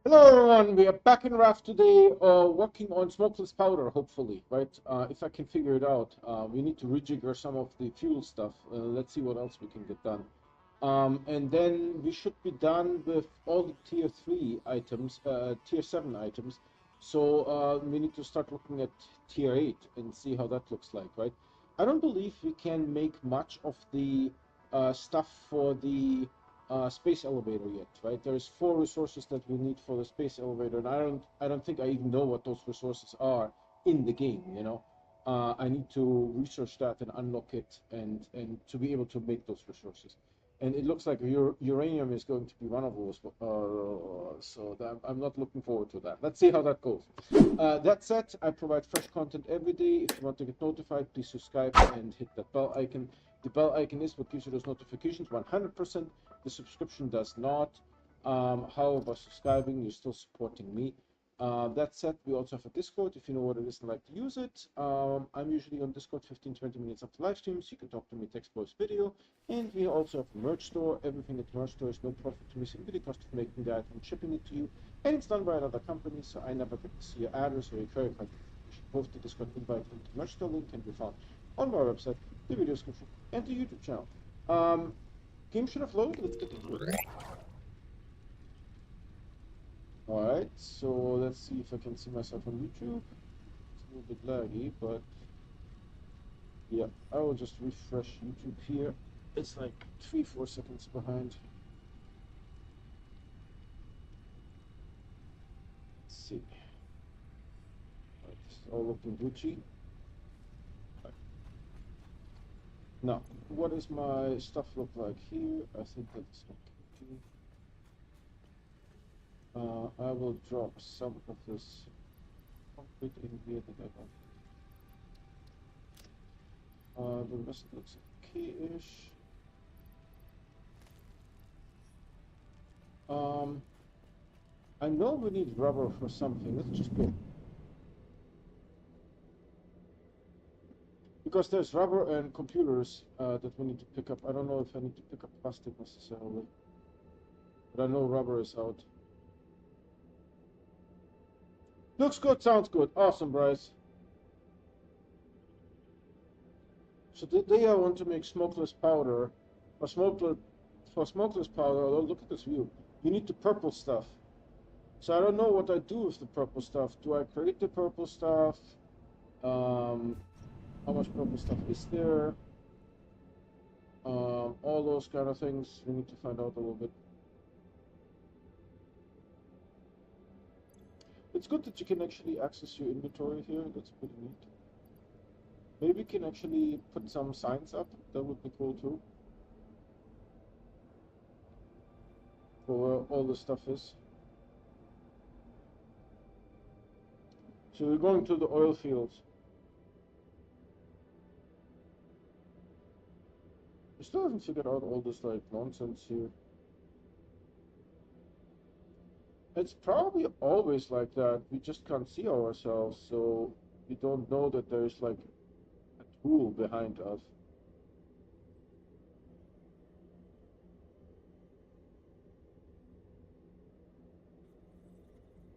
Hello everyone, we are back in RAF today, working on smokeless powder, hopefully, right? If I can figure it out. We need to rejigger some of the fuel stuff. Let's see what else we can get done. And then we should be done with all the tier 3 items, tier 7 items. So we need to start looking at tier 8 and see how that looks like, right? I don't believe we can make much of the stuff for the space elevator yet, right? There's 4 resources that we need for the space elevator, and I don't think I even know what those resources are in the game, you know. I need to research that and unlock it and to be able to make those resources. And it looks like uranium is going to be one of those, so I'm not looking forward to that. Let's see how that goes. That said, I provide fresh content every day. If you want to get notified, please subscribe and hit that bell icon. The bell icon is what gives you those notifications 100%. The subscription does not. However, subscribing, you're still supporting me. That said, we also have a Discord if you know what it is and like to use it. I'm usually on Discord 15-20 minutes after live streams. You can talk to me, text, voice, video. And we also have a merch store. Everything at the merch store is no profit to me, simply the cost of making the item and shipping it to you. And it's done by another company, so I never get to see your address or your credit card information. Both the Discord invite and the merch store link can be found on my website, the video description, and the YouTube channel. Game should have loaded. Let's get into it. Alright, so let's see if I can see myself on YouTube. It's a little bit laggy, but yeah, I will just refresh YouTube here. It's like 3-4 seconds behind. Let's see. Right, it's all looking Gucci. Right. Now, what does my stuff look like here? I think that's okay. I will drop some of this concrete in here that I don't. The rest looks okay-ish. I know we need rubber for something. Let's just go. Because there's rubber and computers that we need to pick up. I don't know if I need to pick up plastic necessarily. But I know rubber is out. Looks good, sounds good. Awesome, Bryce. So today I want to make smokeless powder. For smokeless powder, although look at this view. You need the purple stuff. So I don't know what I do with the purple stuff. Do I create the purple stuff? How much purple stuff is there? All those kind of things we need to find out a little bit. It's good that you can actually access your inventory here. That's pretty neat. Maybe we can actually put some signs up. That would be cool too. For where all the stuff is. So we're going to the oil fields. We still haven't figured out all this like nonsense here. It's probably always like that. We just can't see ourselves, so we don't know that there's like a tool behind us.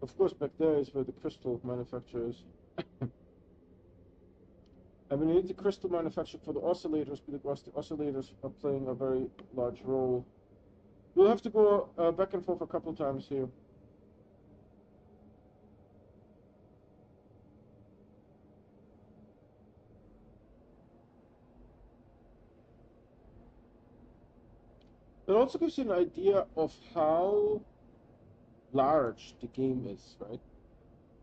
Of course, back there is where the crystal manufacturer is. And we need the crystal manufactured for the oscillators because the oscillators are playing a very large role. We'll have to go back and forth a couple times here. It also gives you an idea of how large the game is, right?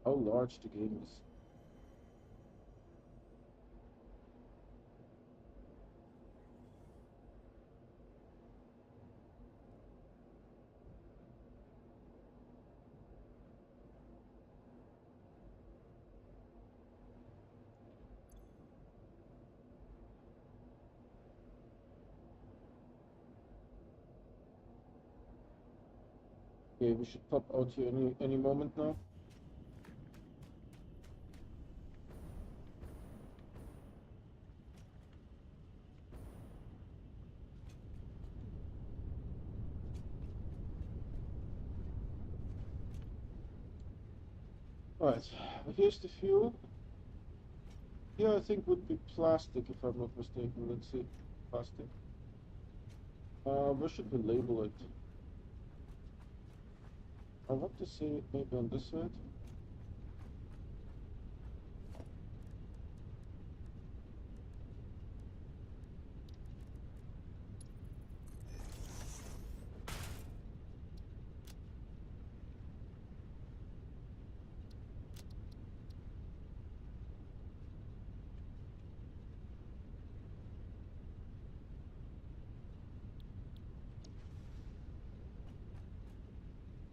How large the game is. Okay, we should pop out here any moment now. Alright, here's the fuel. Here I think would be plastic if I'm not mistaken. Let's see. Plastic. Where should we label it? I want to say it maybe on this side.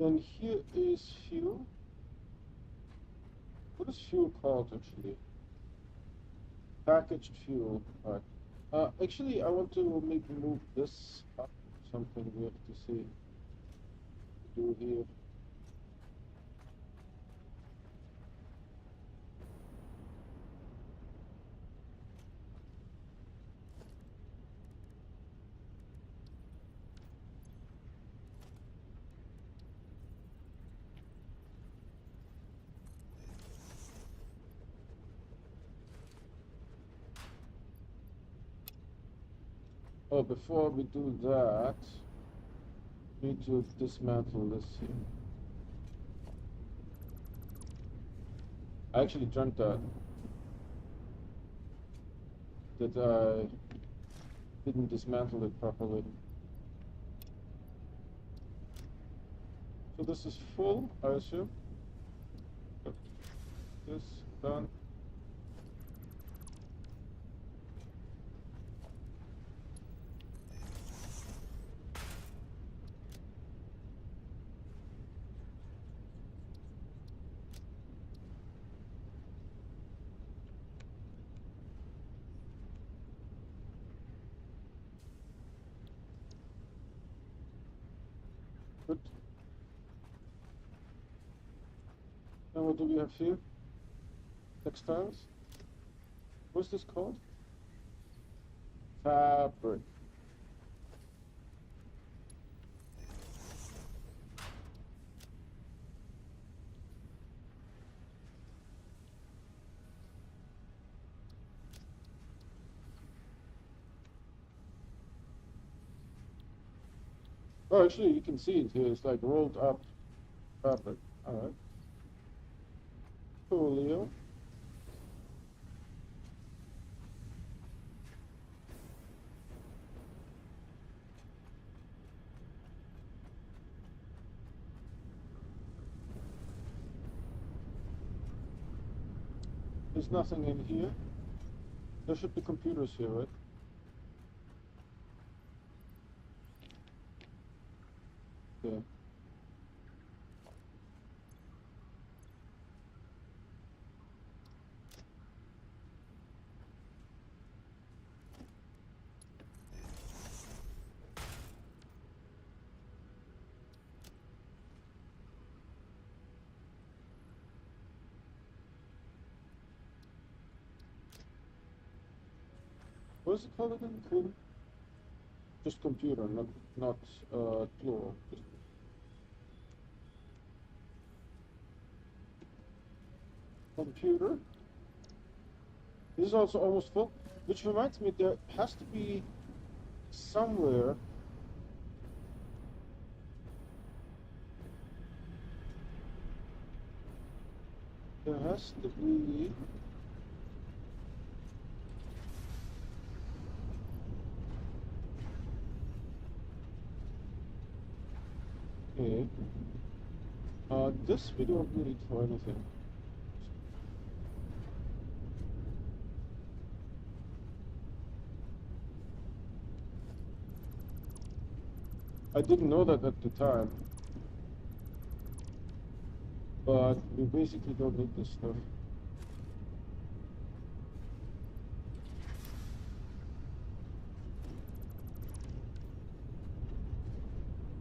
Then here is fuel. What is fuel called actually? Packaged fuel. Alright. Actually, I want to maybe move this up. Something we have to see. Do here. Oh, before we do that, we need to dismantle this here. I actually dreamt that I didn't dismantle it properly. So this is full, I assume. This done. Good. And what do we have here? Textiles. What's this called? Fabric. Oh, actually, you can see it here. It's like rolled up fabric. All right. Coolio. There's nothing in here. There should be computers here, right? Yeah. What is it called again? Cool. Just computer, not plural. Just computer. This is also almost full, which reminds me there has to be somewhere. There has to be. Okay. This we don't need for anything. I didn't know that at the time, but we basically don't need this stuff.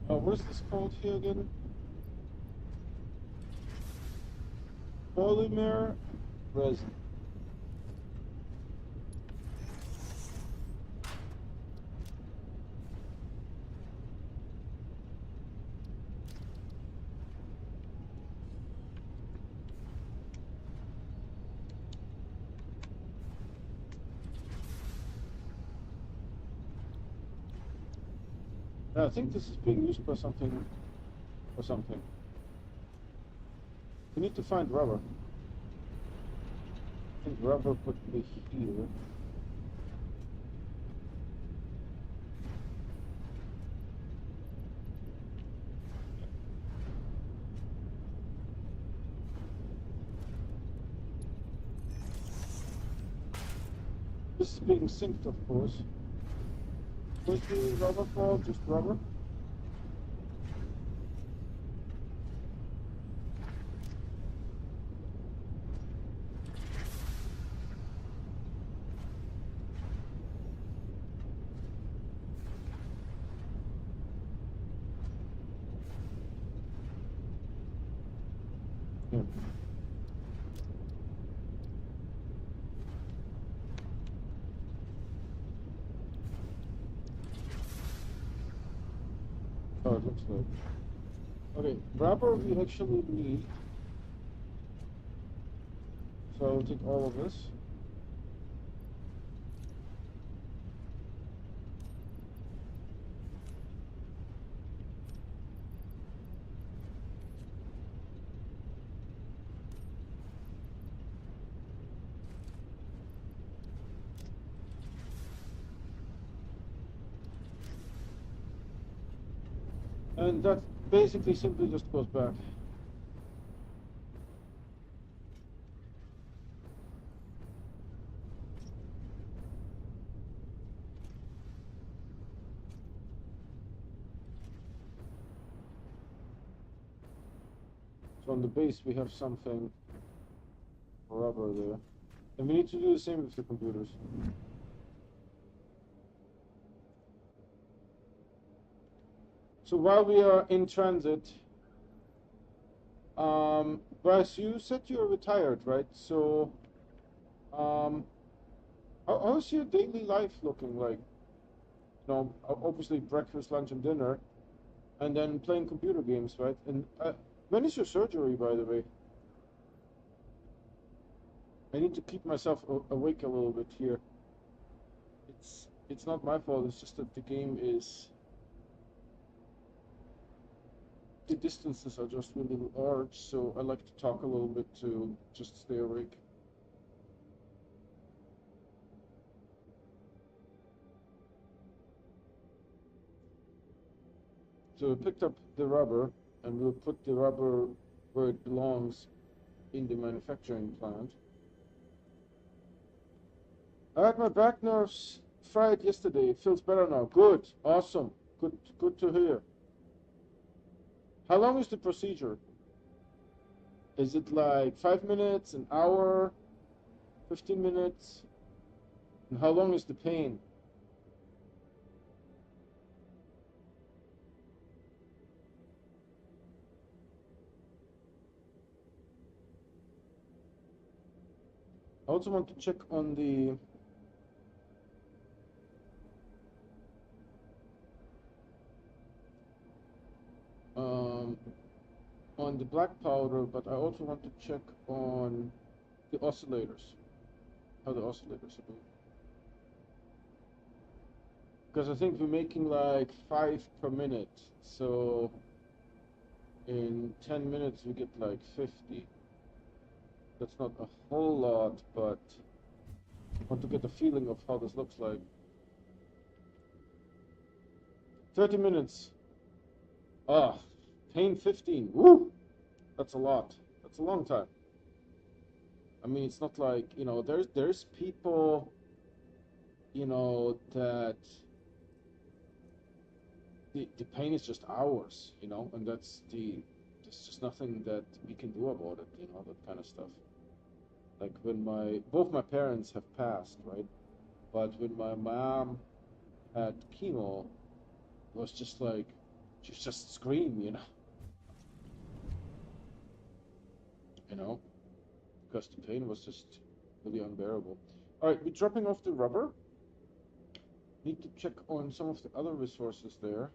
What is this called here again? Polymer resin. Yeah, I think this is being used for something or something. We need to find rubber. I think rubber could be here. This is being synced, of course. Where's the rubber for? Just rubber? Yeah. Oh, it looks like. Okay, rubber we actually need. So I'll take all of this. And that basically simply just goes back. So on the base we have something rubber there. And we need to do the same with the computers. So while we are in transit, Bryce, you said you're retired, right? So, um, how's your daily life looking like? You know, obviously breakfast, lunch, and dinner, and then playing computer games, right? And when is your surgery, by the way? I need to keep myself awake a little bit here. It's not my fault. It's just that the game is the distances are just really large, so I like to talk a little bit to just stay awake. So we picked up the rubber, and we'll put the rubber where it belongs in the manufacturing plant. I had my back nerves fried yesterday. It feels better now. Good. Awesome. Good to hear. How long is the procedure? Is it like 5 minutes, an hour, 15 minutes? And how long is the pain? I also want to check um, on the black powder, but I also want to check on the oscillators, how the oscillators are doing. Because I think we're making like 5 per minute, so in 10 minutes we get like 50. That's not a whole lot, but I want to get a feeling of how this looks like. 30 minutes. Ah, pain 15. Woo! That's a lot. That's a long time. I mean, it's not like, there's people, that the pain is just hours, and there's just nothing that we can do about it, that kind of stuff. Like when both my parents have passed, right? But when my mom had chemo, it was just like, she was just scream, you know, because the pain was just really unbearable. All right, we're dropping off the rubber. Need to check on some of the other resources there.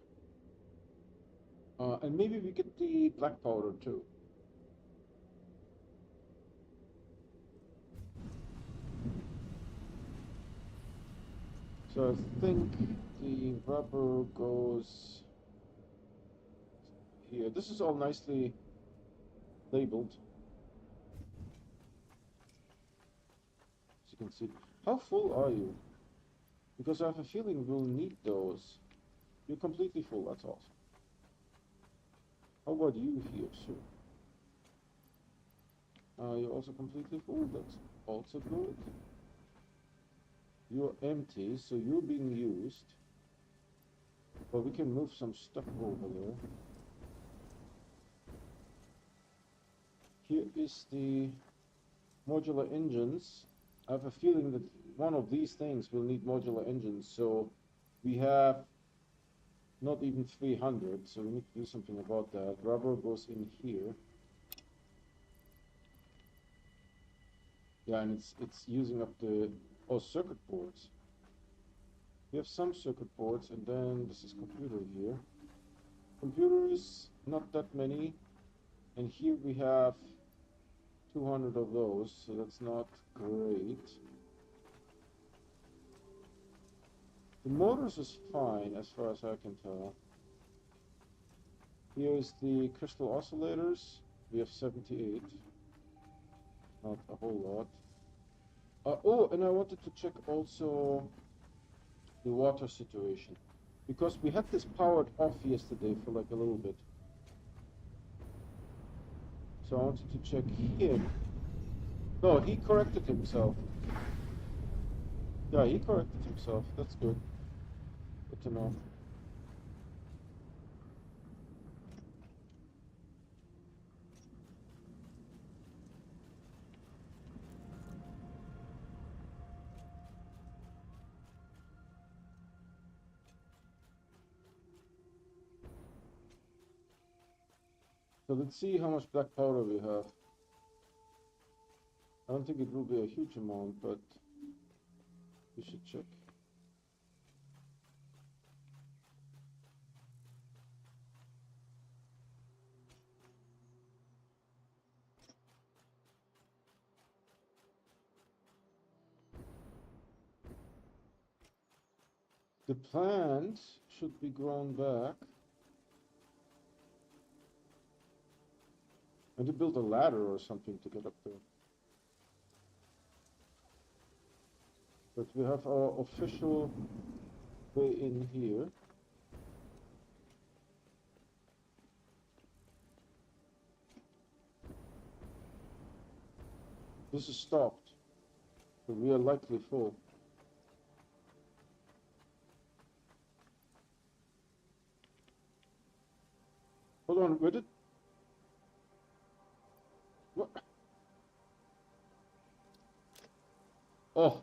And maybe we get the black powder too. So I think the rubber goes here. This is all nicely labeled, as you can see. How full are you? Because I have a feeling we'll need those. You're completely full, that's awesome. How about you here, sir? You're also completely full, that's also good. You're empty, so you're being used. But we can move some stuff over there. Here is the modular engines. I have a feeling that one of these things will need modular engines, so we have not even 300, so we need to do something about that. Rubber goes in here. Yeah, and it's using up the circuit boards. We have some circuit boards, and then this is computer here. Computers, not that many, and here we have 200 of those, so that's not great. The motors is fine as far as I can tell. Here's the crystal oscillators. We have 78. Not a whole lot. Oh, and I wanted to check also the water situation, because we had this powered off yesterday for like a little bit. So I wanted to check him. No, he corrected himself. Yeah, he corrected himself. That's good. Good to know. So let's see how much black powder we have. I don't think it will be a huge amount, but we should check. The plant should be grown back. And to build a ladder or something to get up there. But we have our official way in here. This is stopped, but we are likely full. Hold on, where did... What? Oh.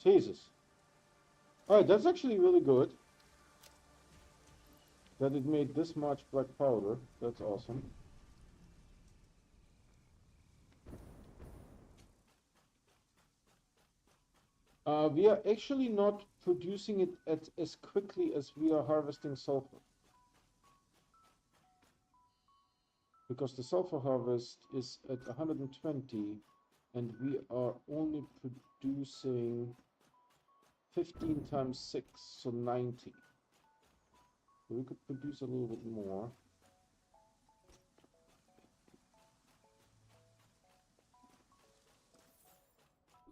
Jesus. Alright, that's actually really good. That it made this much black powder. That's awesome. We are actually not producing it as quickly as we are harvesting sulfur. Because the sulfur harvest is at 120 and we are only producing 15 times 6, so 90. So we could produce a little bit more.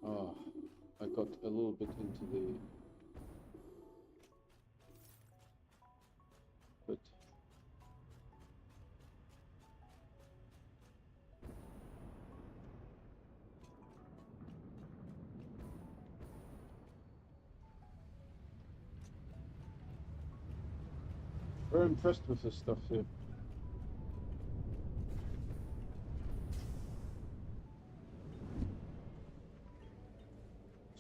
Oh, I got a little bit into the... But very impressed with this stuff here.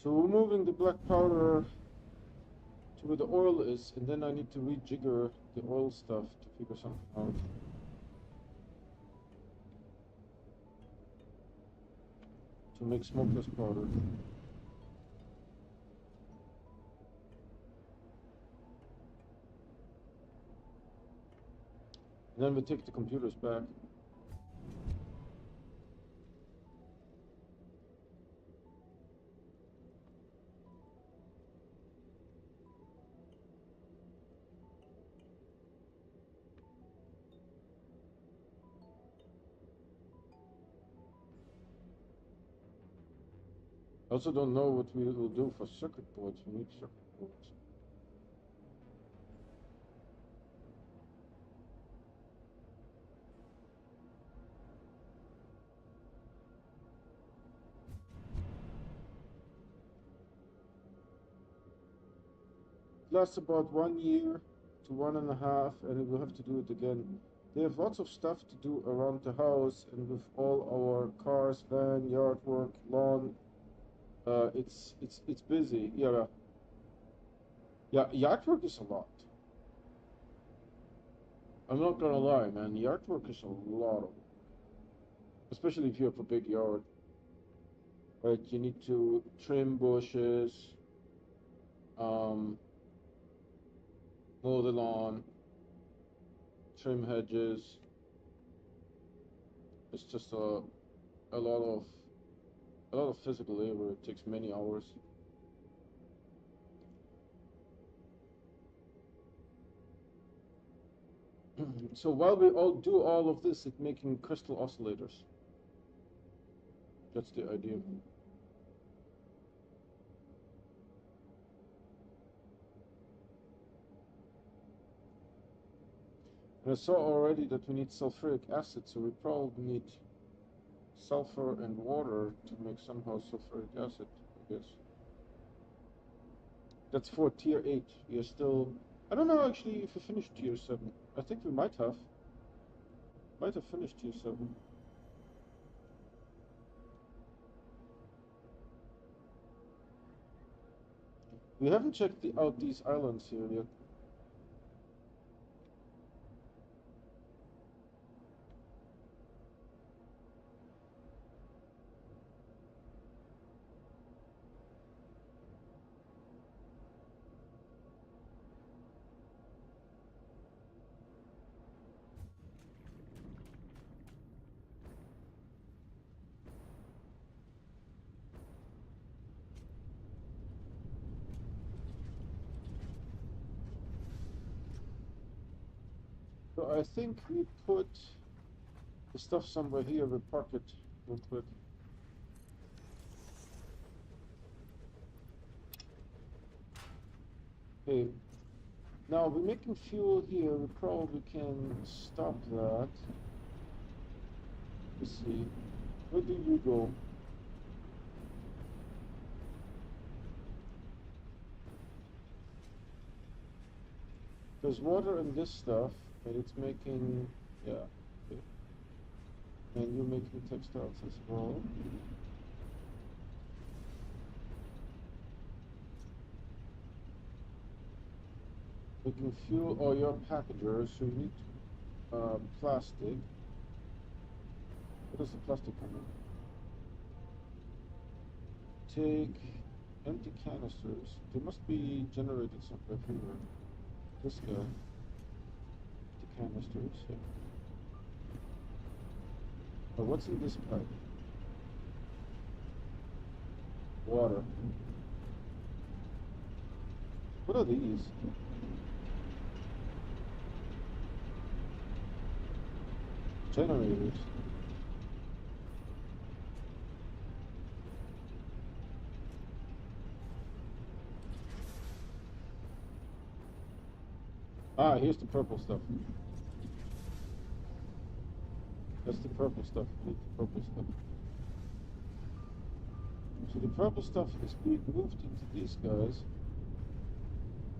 So we're moving the black powder to where the oil is, and then I need to rejigger the oil stuff to figure something out. To make smokeless powder. And then we take the computers back. I also don't know what we will do for circuit boards. We need circuit boards. It lasts about 1 year to 1.5, and we'll have to do it again. They have lots of stuff to do around the house and with all our cars, van, yard work, lawn. It's busy. Yeah, yeah. Yard work is a lot. I'm not gonna lie, man. Yard work is a lot of work, especially if you have a big yard. Right? You need to trim bushes, um, mow the lawn, trim hedges. It's just a lot of physical labor. It takes many hours. So while we all do all of this, it's making crystal oscillators. That's the idea. And I saw already that we need sulfuric acid, so we probably need sulfur and water to make somehow sulfuric acid, I guess. That's for tier 8. We are still... I don't know actually if we finished tier 7. I think we might have. Might have finished tier 7. We haven't checked out these islands here yet. So I think we put the stuff somewhere here. We'll park it real quick. Okay. Now we're making fuel here. We probably can stop that. Let's see. Where do you go? There's water in this stuff, and it's making, yeah. Okay. And you're making textiles as well. Making fuel or your packager, so you need plastic. What does the plastic come in? Take empty canisters. They must be generated somewhere here. This guy. Empty canisters. Yeah. Oh, what's in this pipe? Water. What are these? Generators. Ah, here's the purple stuff. That's the purple stuff. We need the purple stuff. So the purple stuff is being moved into these guys,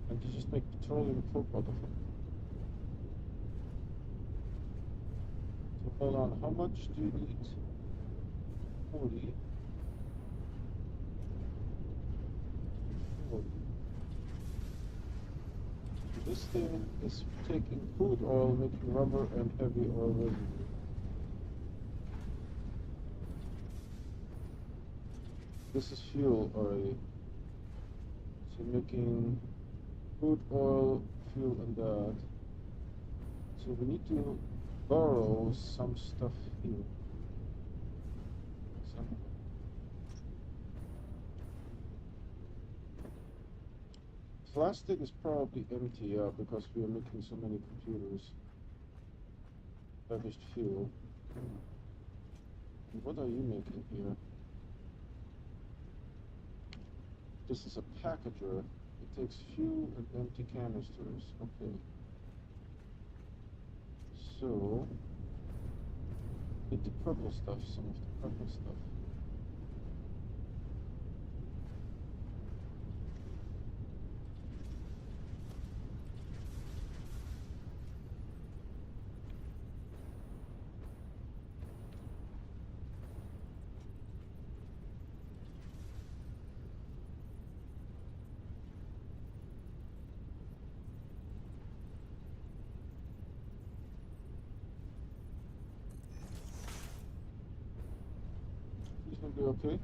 and you just make petroleum coke out of them. So hold on, how much do you need? 40. 40. This thing is taking crude oil, making rubber and heavy oil residue. This is fuel already. So making crude oil, fuel and that. So we need to borrow some stuff here. Plastic is probably empty, yeah, because we are making so many computers. Packaged fuel. What are you making here? This is a packager. It takes fuel and empty canisters. Okay. So, get the purple stuff, some of the purple stuff. It's gonna be okay.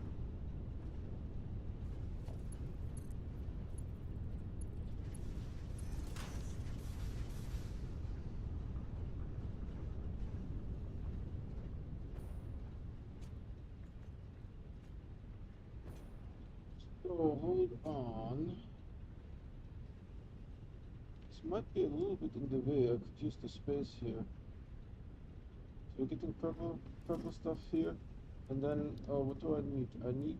So hold on. This might be a little bit in the way. I could use the space here. So we're getting purple stuff here. And then, what do I need? I need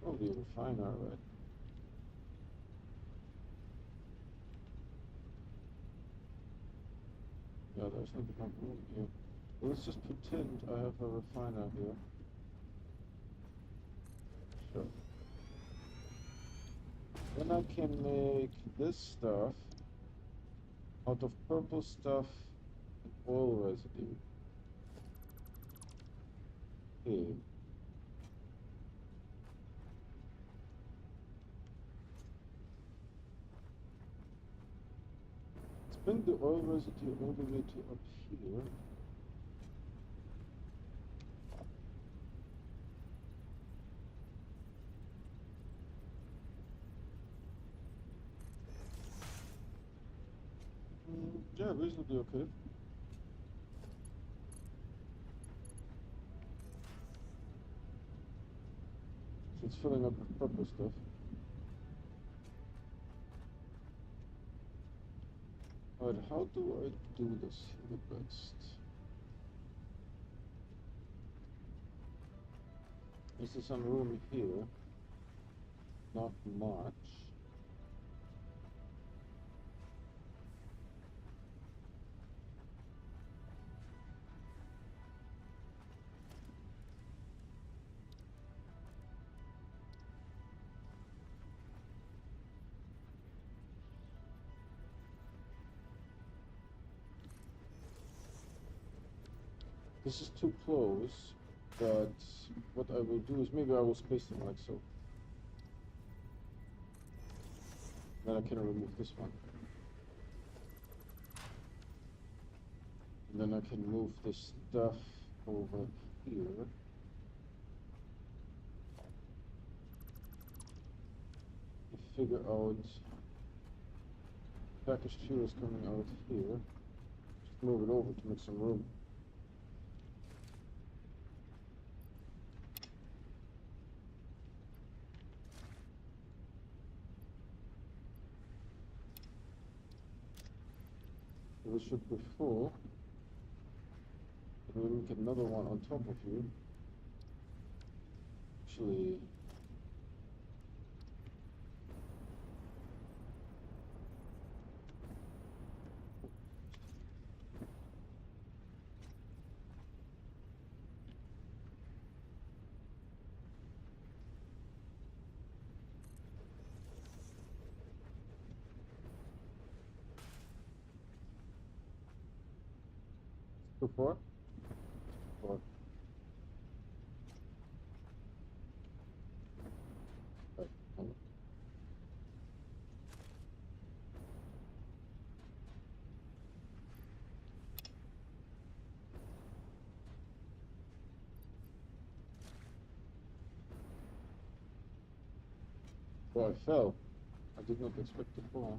probably a refiner, right? Yeah, there's not enough room here. Well, let's just pretend I have a refiner here. Sure. Then I can make this stuff out of purple stuff and oil residue. Okay. Let's bring the oil residue all the way to up here. Yeah, reasonably okay. So it's filling up with purple stuff. Alright, how do I do this the best? Is there some room here? Not much. This is too close, but what I will do is maybe I will space them like so. Then I can remove this one. And then I can move this stuff over here. Figure out packaged fuel is coming out here. Just move it over to make some room. So this should be full. And then we get another one on top of you. Actually, too far? Or right, hold on. Oh, I fell. I did not expect to fall.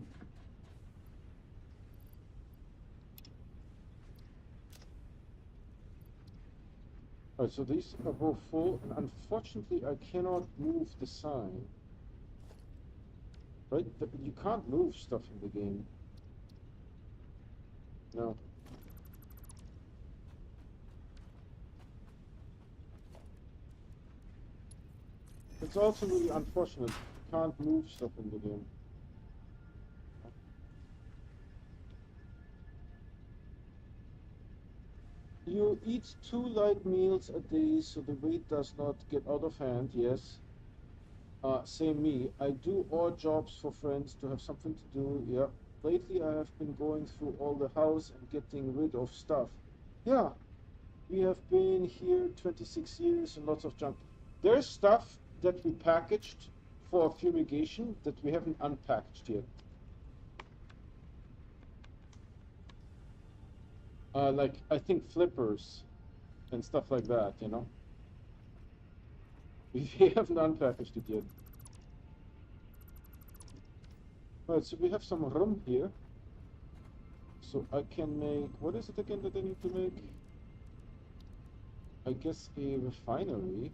Alright, so these are both full, and unfortunately I cannot move the sign. Right? You can't move stuff in the game. No. It's also really unfortunate. You can't move stuff in the game. You eat 2 light meals a day so the weight does not get out of hand, yes. Same me. I do odd jobs for friends to have something to do, yeah. Lately I have been going through all the house and getting rid of stuff. Yeah, we have been here 26 years and lots of junk. There's stuff that we packaged for fumigation that we haven't unpackaged yet. Like, I think flippers and stuff like that, you know? We haven't unpackaged it yet. Right, so we have some room here. So I can make, what is it again that I need to make? I guess a refinery.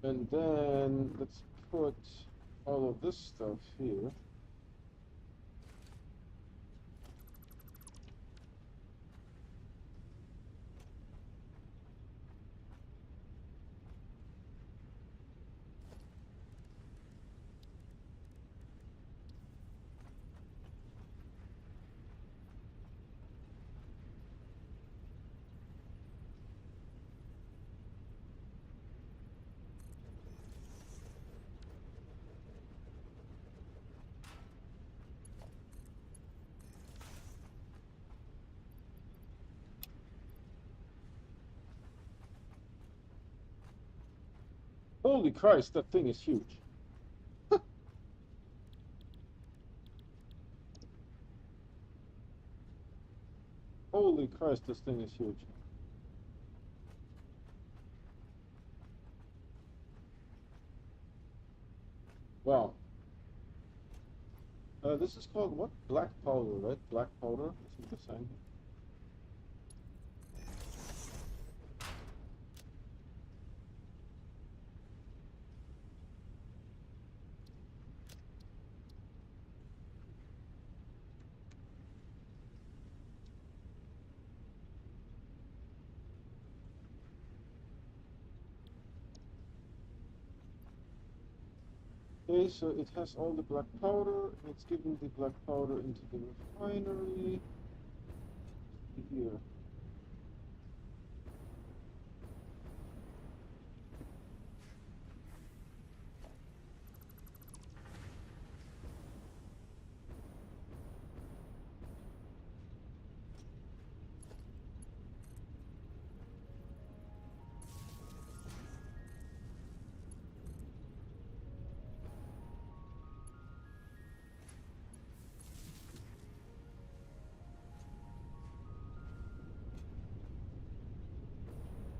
And then let's put all of this stuff here. Holy Christ, that thing is huge. Holy Christ, this thing is huge. Wow. This is called what? Black powder, right? Black powder, I think they're saying. Okay, so it has all the black powder, and it's giving the black powder into the refinery here.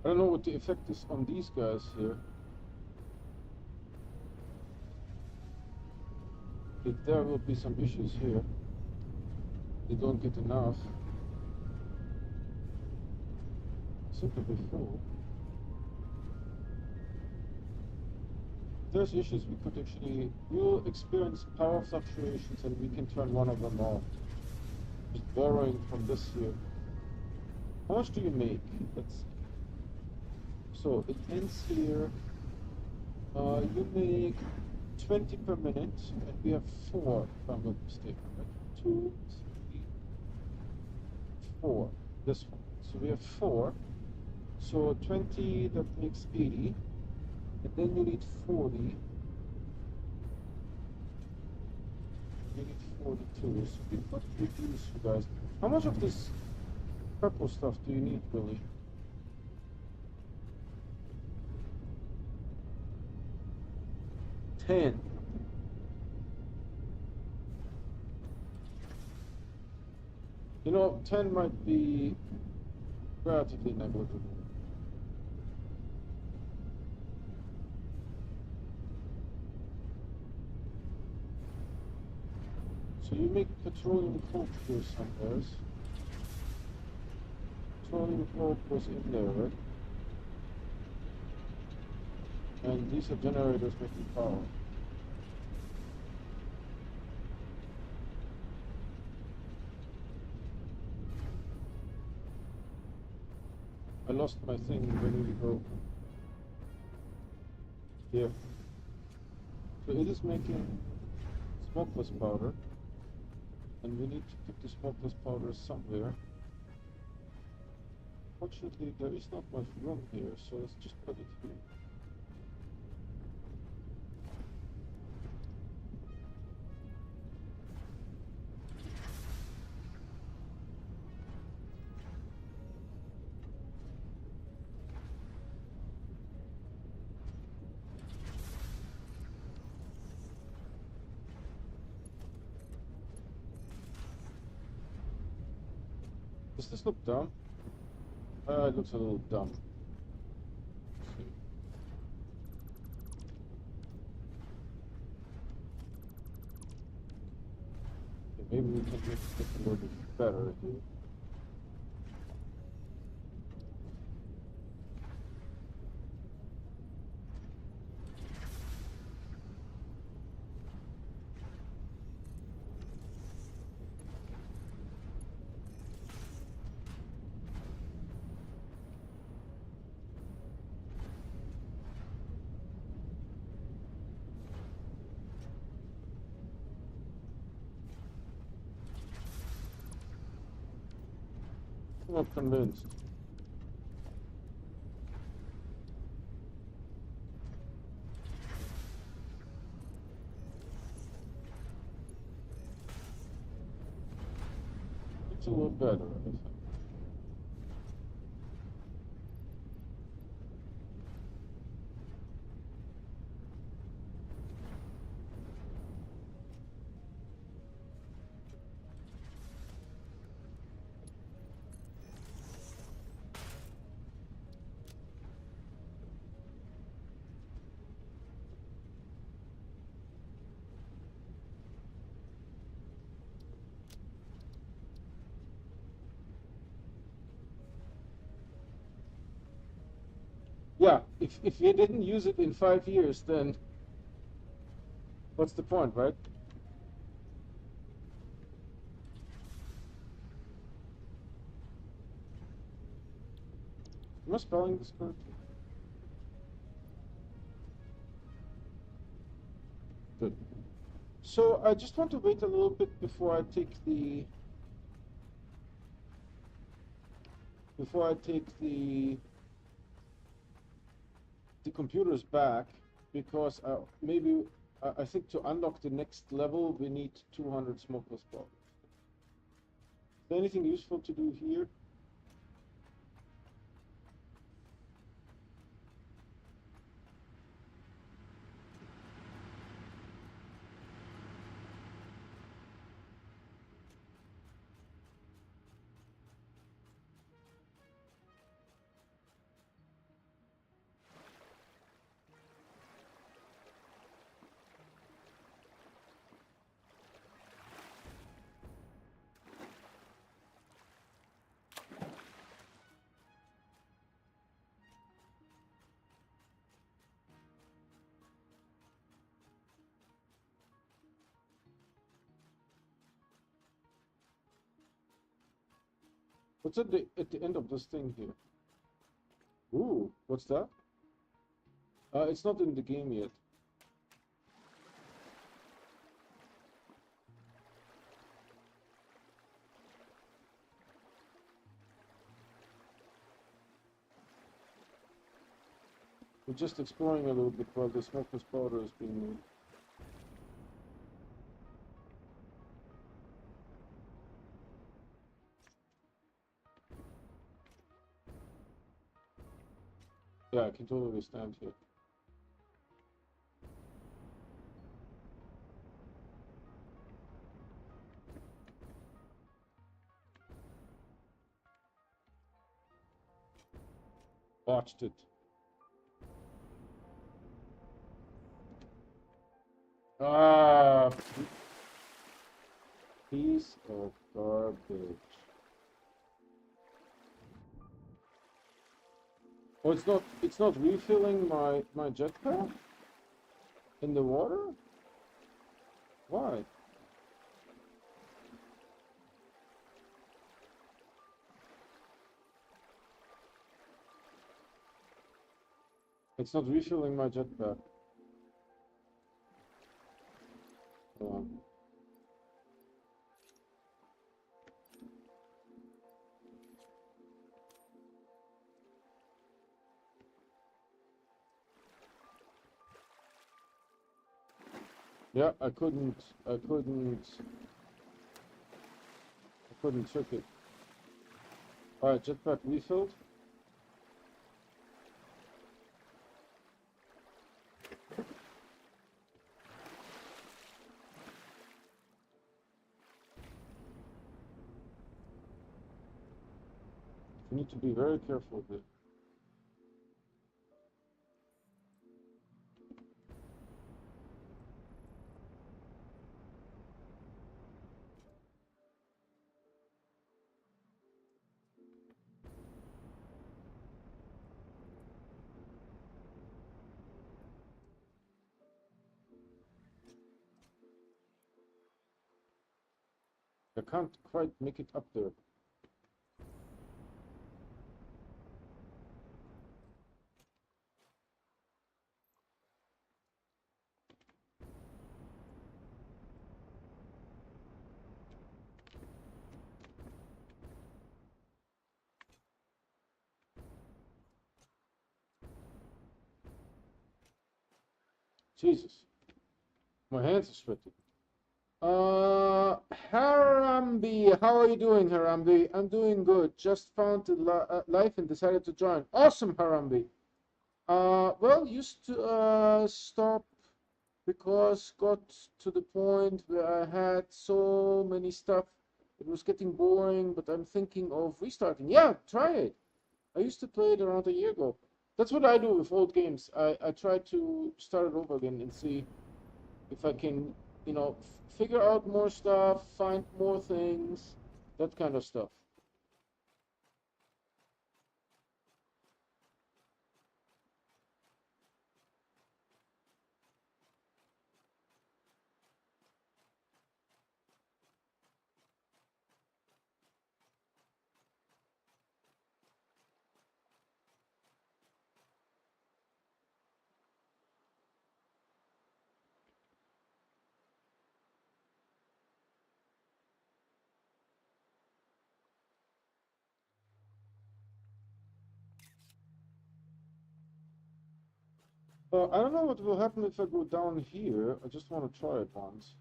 I don't know what the effect is on these guys here. There will be some issues here. They don't get enough. Simply full. There's issues, we could actually, we'll experience power fluctuations and we can turn one of them off. Just borrowing from this here. How much do you make? Let's see. So it ends here. You make 20 per minute, and we have 4, if I'm not mistaken. Right? 2, 3, 4. This one. So we have 4. So 20, that makes 80. And then you need 40. You need 42. So we could reduce, you guys. How much of this purple stuff do you need, really? 10. You know, 10 might be relatively negligible. So you make petroleum coke here somewhere. Petroleum coke was in there, right? And these are generators making power. I lost my thing. Where do we go? Here. So it is making smokeless powder. And we need to put the smokeless powder somewhere. Fortunately, there is not much room here, so let's just put it here. Does this look dumb? It looks a little dumb. Okay, maybe we can make it a little bit better here. I'm not convinced. It's a little better, I think. Yeah, if you didn't use it in 5 years, then what's the point, right? Am I spelling this correctly? Good. So I just want to wait a little bit before I take the computers back, because maybe I think to unlock the next level we need 200 smokeless powder. Is there anything useful to do here? What's at the end of this thing here? Ooh, what's that? It's not in the game yet. We're just exploring a little bit while the smokeless powder is being made. Yeah, I can totally stand here. Botched it. Ah, piece of garbage. Oh, it's not refilling my jetpack in the water? Why? It's not refilling my jetpack. Hold on. Yeah, I couldn't trick it. Alright, jetpack refilled. You need to be very careful with it. I can't quite make it up there. Jesus, my hands are sweaty. Harambe, how are you doing, Harambe? I'm doing good. Just found life and decided to join. Awesome, Harambe. Well, used to stop because got to the point where I had so many stuff. It was getting boring, but I'm thinking of restarting. Yeah, try it. I used to play it around a year ago. That's what I do with old games. I try to start it over again and see if I can, figure out more stuff, find more things, that kind of stuff. I don't know what will happen if I go down here. I just want to try it once.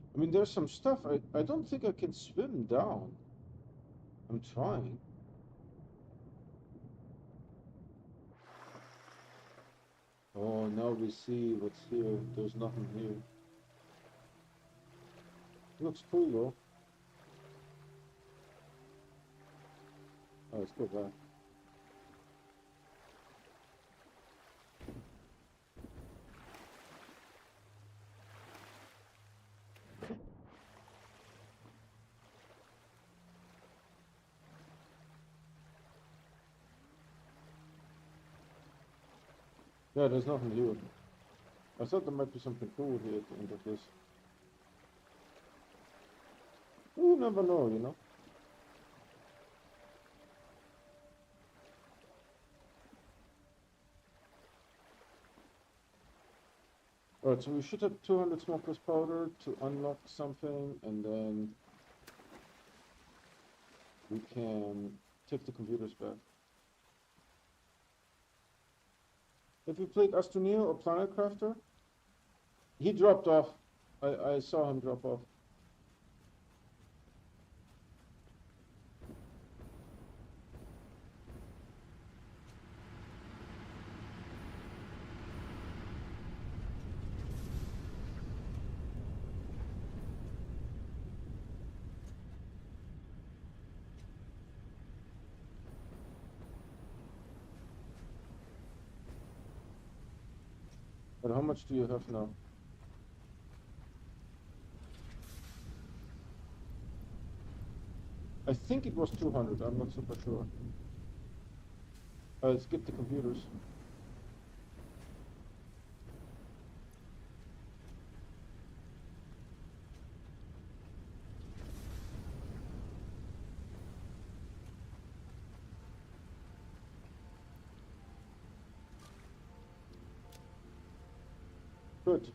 I mean, there's some stuff. I don't think I can swim down. I'm trying. Oh, now we see what's here. There's nothing here. Looks cool though. Oh, let's go back. Yeah, there's nothing here. I thought there might be something cool here at the end of this. You never know, you know? Alright, so we should have 200 smokeless powder to unlock something, and then we can take the computers back. Have you played Astroneer or Planet Crafter? He dropped off. I saw him drop off. But how much do you have now? I think it was 200. I'm not super sure. Skip the computers. Good.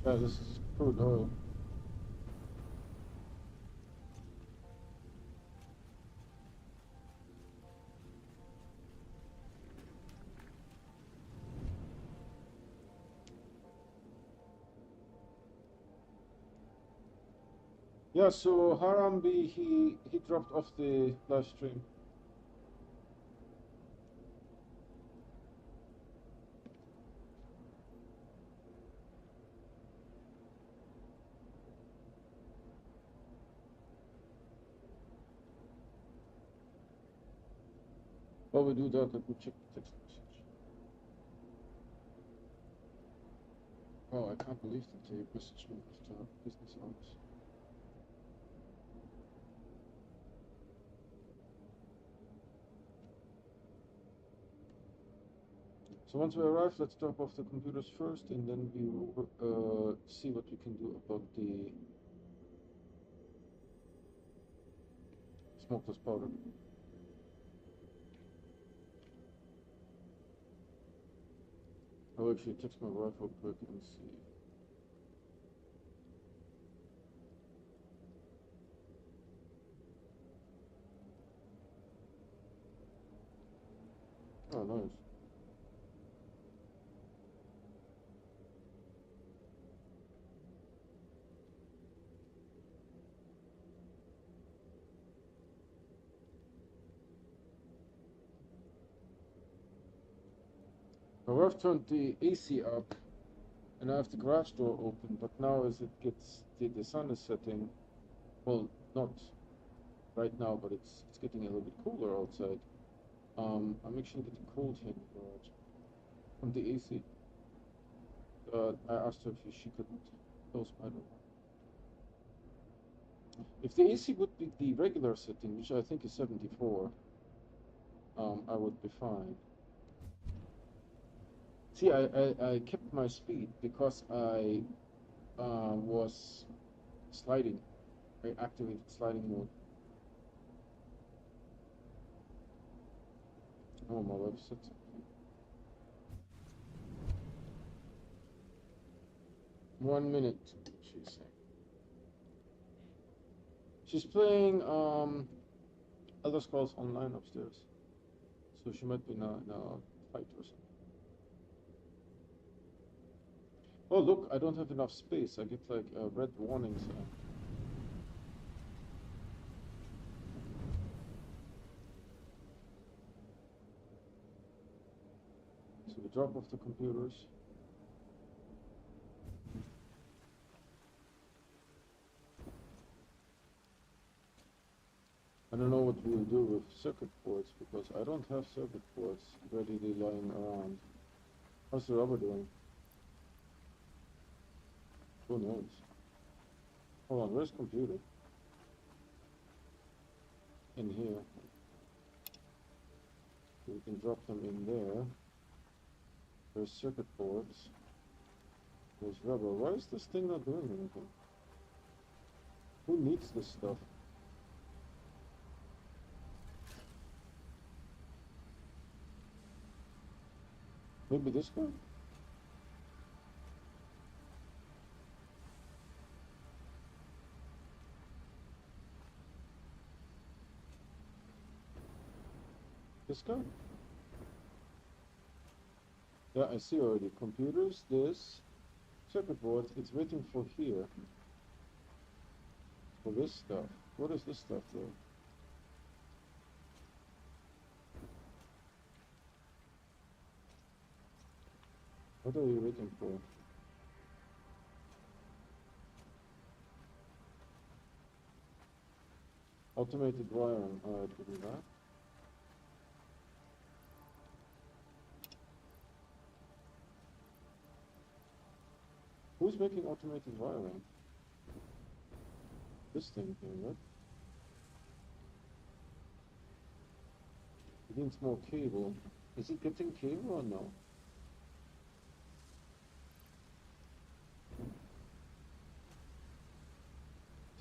Yeah, this is crude oil. Yeah, so Harambe, he dropped off the live stream. While we do that, let me check the text message. Oh, I can't believe that they messaged me after business hours. So once we arrive, let's drop off the computers first, and then we will see what we can do about the smokeless powder. I'll actually text my wife real quick and see. Oh, nice. My wife turned the AC up, and I have the garage door open, but now as it gets, the sun is setting, well, not right now, but it's getting a little bit cooler outside. I'm actually getting cold here in the garage from the AC. I asked her if she could close my door. If the AC would be the regular setting, which I think is 74, I would be fine. See, I kept my speed because I was sliding. I activated sliding mode. Oh, my website. 1 minute, she's saying. She's playing Elder Scrolls Online upstairs. So she might be in a fight or something. Oh, look, I don't have enough space. I get like a red warning sign. So we drop off the computers. I don't know what we'll do with circuit boards because I don't have circuit boards readily lying around. How's the rubber doing? Who knows? Hold on, where's computer? In here. We can drop them in there. There's circuit boards. There's rubber. Why is this thing not doing anything? Who needs this stuff? Maybe this guy? This guy? Yeah, I see already. Computers, this. Circuit board, it's waiting for here. For this stuff. What is this stuff though? What are you waiting for? Automated wiring. Alright, we'll do that. Who's making automated wiring? This thing here, right? It needs more cable. Is it getting cable or no?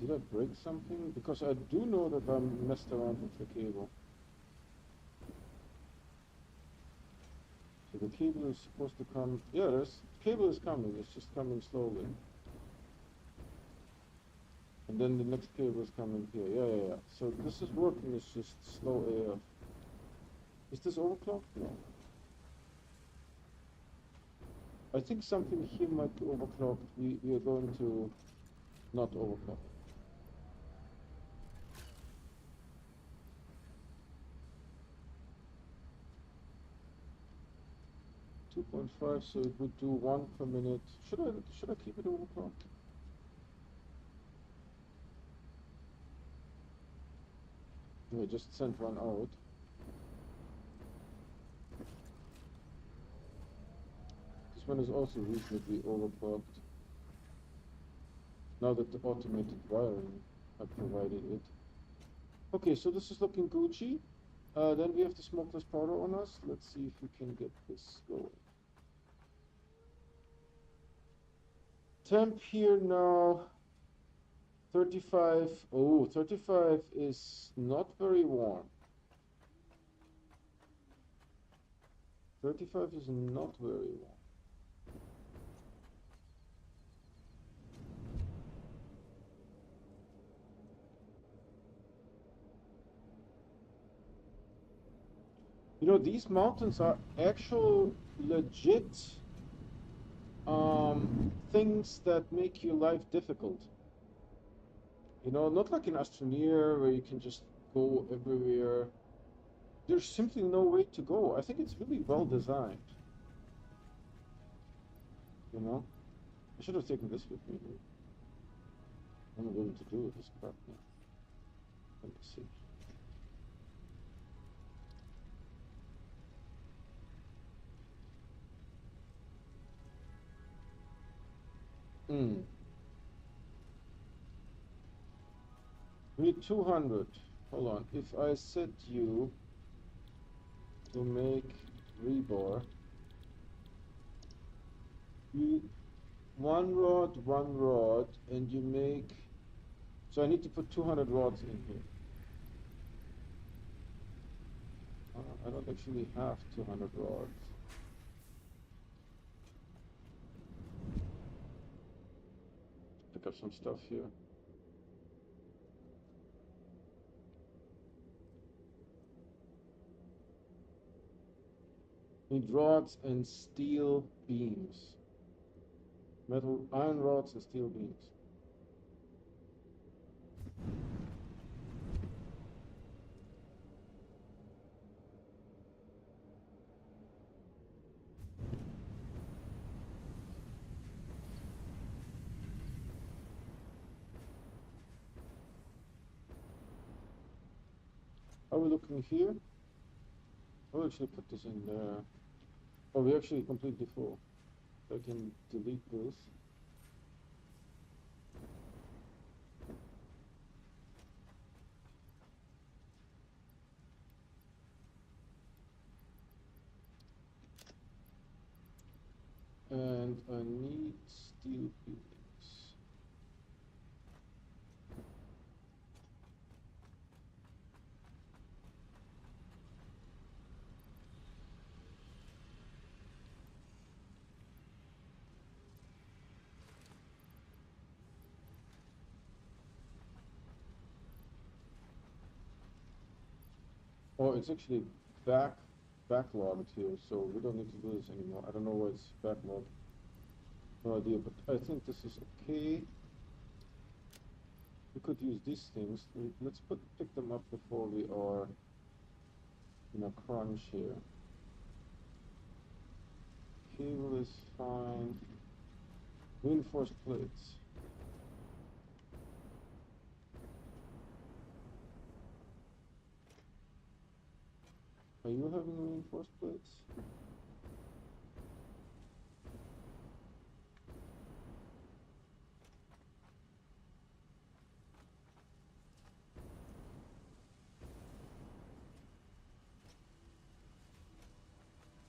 Did I break something? Because I do know that I messed around with the cable. So the cable is supposed to come. Yeah, there's cable is coming. It's just coming slowly. And then the next cable is coming here. Yeah. So this is working. It's just slow AF. Is this overclocked? No. I think something here might be overclocked. We are going to not overclock. 2.5, so it would do 1 per minute. Should I keep it overclocked? I just sent one out. This one is also reasonably overclocked. Now that the automated wiring I provided it. Okay, so this is looking Gucci. Then we have the smokeless powder on us. Let's see if we can get this going. Temp here now, 35. Oh, 35 is not very warm. 35 is not very warm. You know, these mountains are actual legit things that make your life difficult. You know, not like in Astroneer where you can just go everywhere. There's simply no way to go. I think it's really well designed. You know? I should have taken this with me. What am I going to do with this crap now? Let me see. We need 200. Hold on. If I set you to make rebar, you one rod, and you make. So I need to put 200 rods in here. I don't actually have 200 rods. Pick up some stuff here. Need rods and steel beams. Metal, iron rods and steel beams. Are we looking here? I'll actually put this in there. Oh, we're actually completely full. I can delete this. And I need steel beams. Oh, it's actually backlogged here, so we don't need to do this anymore. I don't know why it's backlogged. No idea, but I think this is okay. We could use these things. Let's pick them up before we are in a crunch here. Cable is fine. Reinforced plates. Are you having reinforced plates?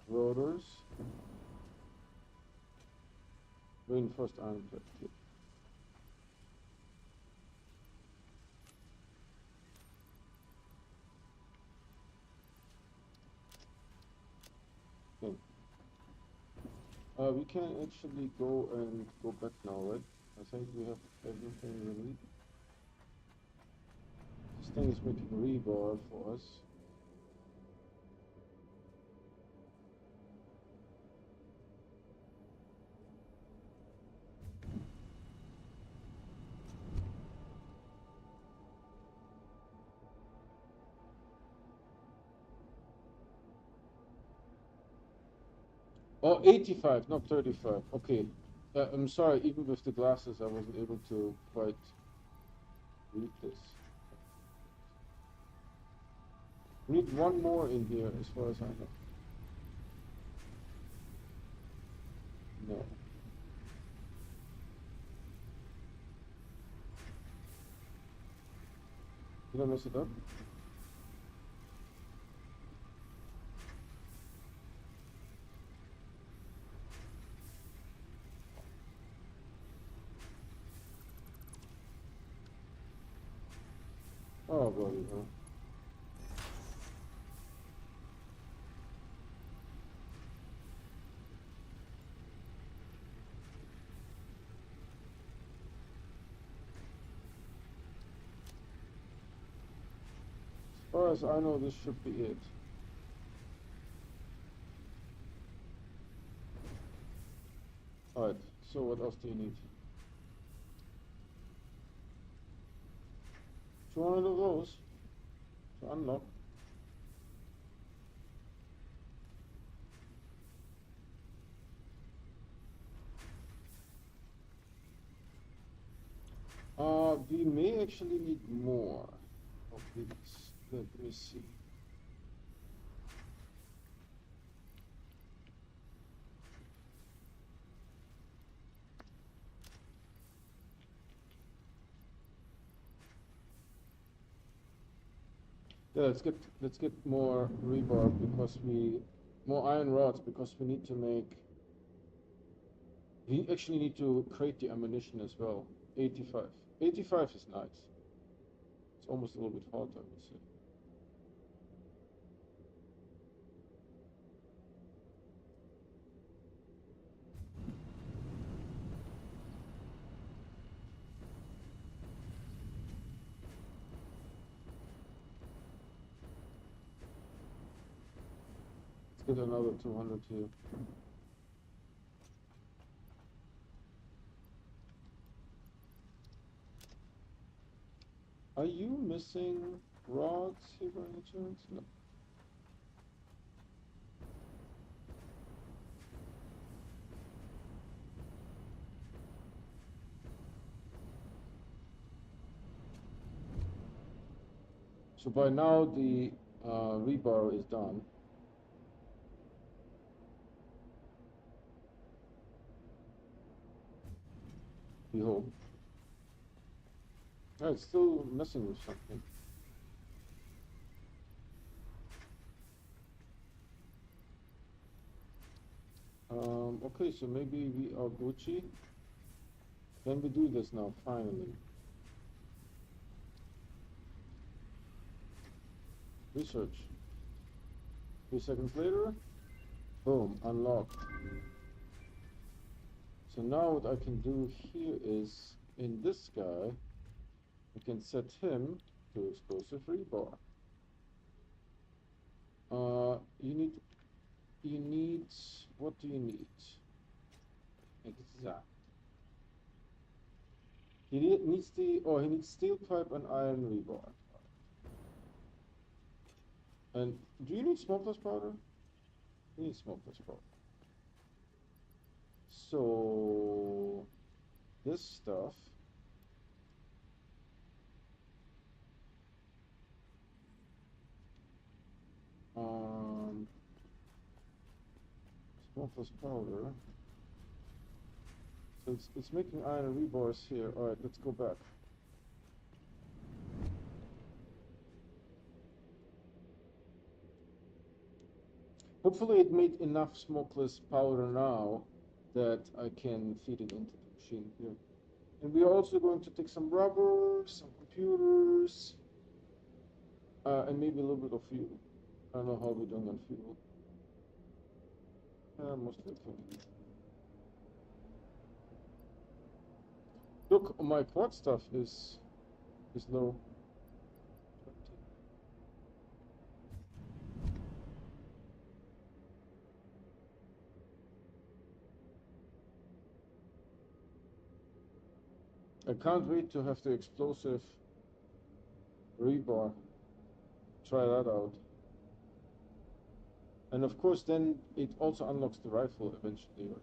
Rotors. Reinforced iron plate. Okay. We can actually go back now, right? I think we have everything we need. This thing is making rebar for us. Oh, 85, not 35. Okay. I'm sorry, even with the glasses, I wasn't able to quite read this. We need one more in here, as far as I know. No. Did I mess it up? Oh, buddy, huh? As far as I know, this should be it. Alright, so what else do you need? 200 of those to unlock. We may actually need more of these. Let me see. Yeah, let's get more rebar because more iron rods because we need to make. We actually need to create the ammunition as well. 85. 85 is nice. It's almost a little bit hot, I would say. Let's get another 200 here. Are you missing rods here by any chance? No. So by now the rebar is done. We hope. Oh, it's still messing with something. Okay, so maybe we are Gucci. Can we do this now, finally? Research. 3 seconds later, boom, unlocked. So now what I can do here is, in this guy, I can set him to explosive rebar. You need, what do you need? Exact. Needs he needs steel pipe and iron rebar. And do you need smokeless powder? You need smokeless powder. So this stuff. Smokeless powder. So it's making iron rebars here. All right, let's go back. Hopefully it made enough smokeless powder now that I can feed it into the machine here. And we are also going to take some rubber, some computers, and maybe a little bit of fuel. I don't know how we're doing on fuel. Mostly okay. Look, my quad stuff is low. I can't wait to have the explosive rebar. Try that out. And of course then it also unlocks the rifle eventually.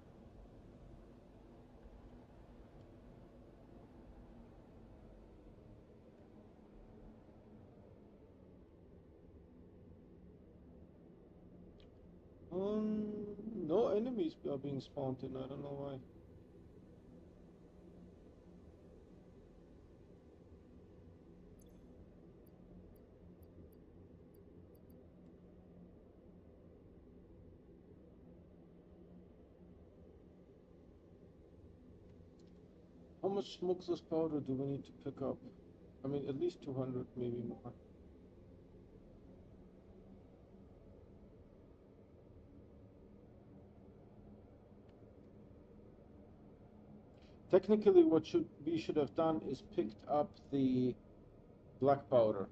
No enemies are being spawned in, I don't know why. How much smokeless powder do we need to pick up? I mean, at least 200, maybe more. Technically, what we should have done is picked up the black powder,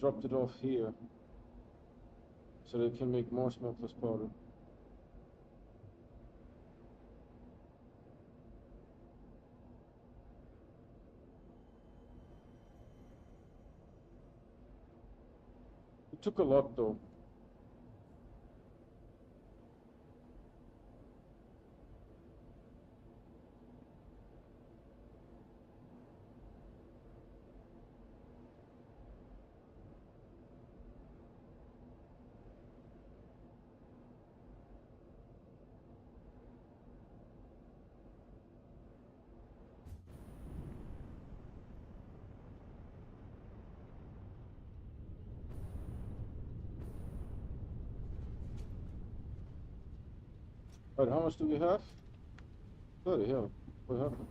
dropped it off here, so they can make more smokeless powder. It took a lot, though. But how much do we have? Bloody hell, what happened?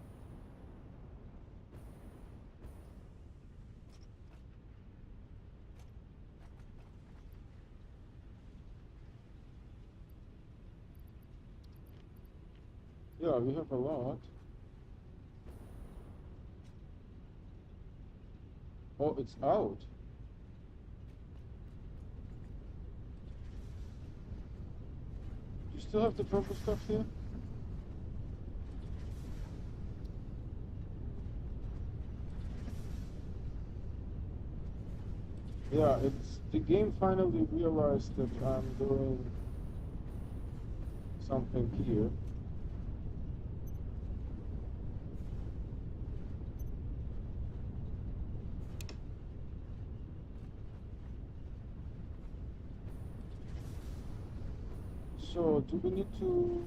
Yeah, we have a lot. Oh, it's out. You still have the purple stuff here? Yeah, it's the game finally realized that I'm doing something here. So, do we need to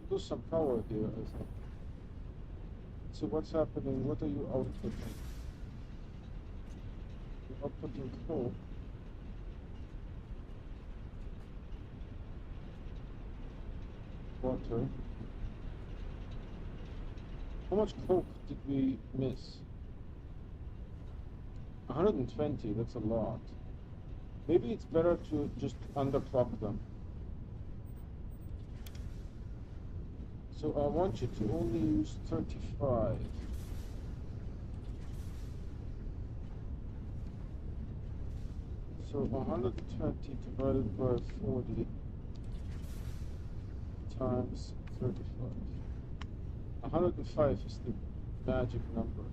lose some power here? I think. So, what's happening? What are you outputting? You're outputting coke. Water. How much coke did we miss? 120, that's a lot. Maybe it's better to just underclock them. So I want you to only use 35. So 120 divided by 40 times 35. 105 is the magic number.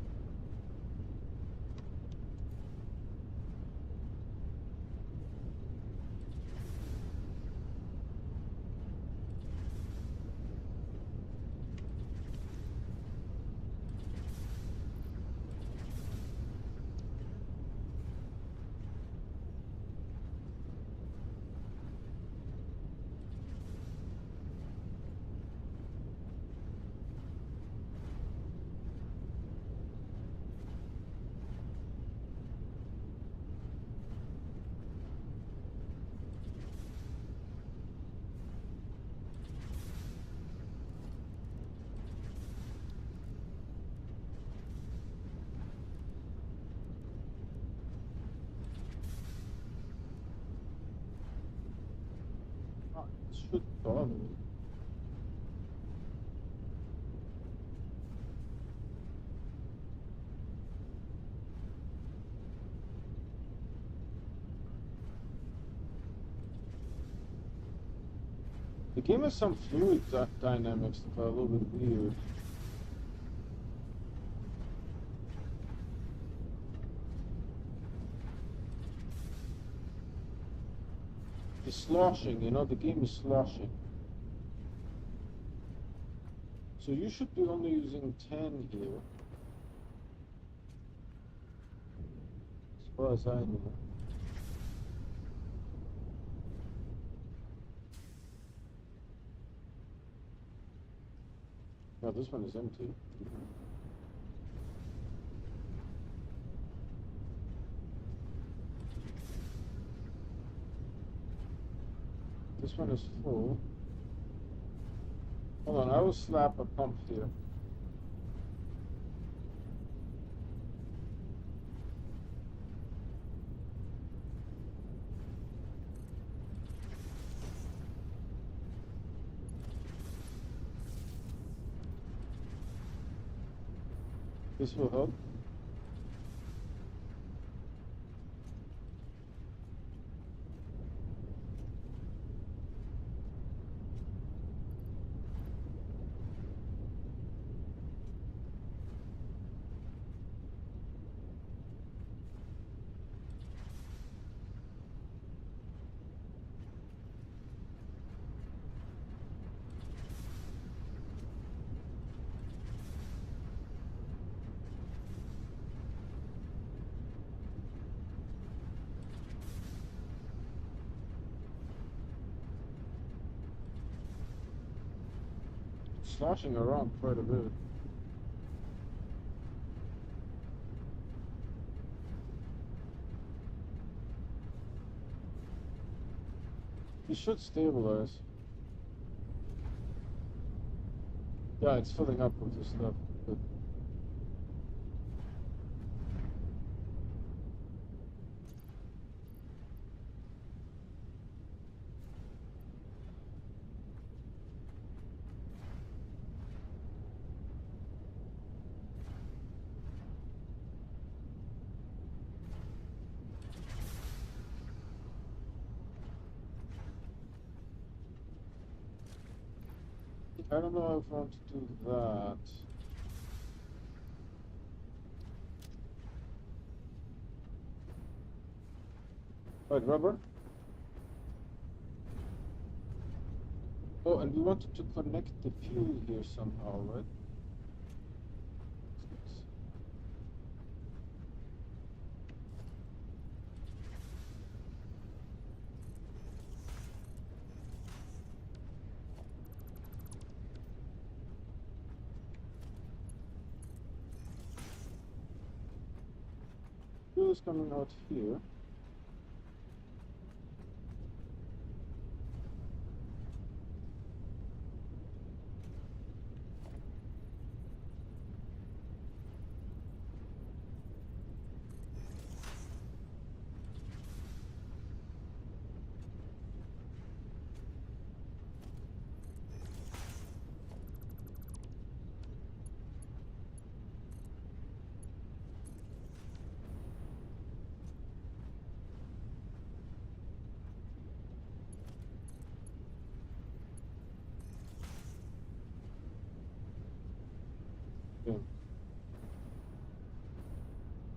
It should bother. The game has some fluid dynamics that are a little bit weird. The sloshing, you know, the game is sloshing. So you should be only using 10 here, as far as I know. No, this one is empty. This one is full. Hold on, I will slap a pump here. This will help. Sloshing around quite a bit. You should stabilize. Yeah, it's filling up with this stuff. Good. I don't know if I want to do that. Right, rubber. Oh, and we wanted to connect the fuel here somehow, right? Fuel is coming out here.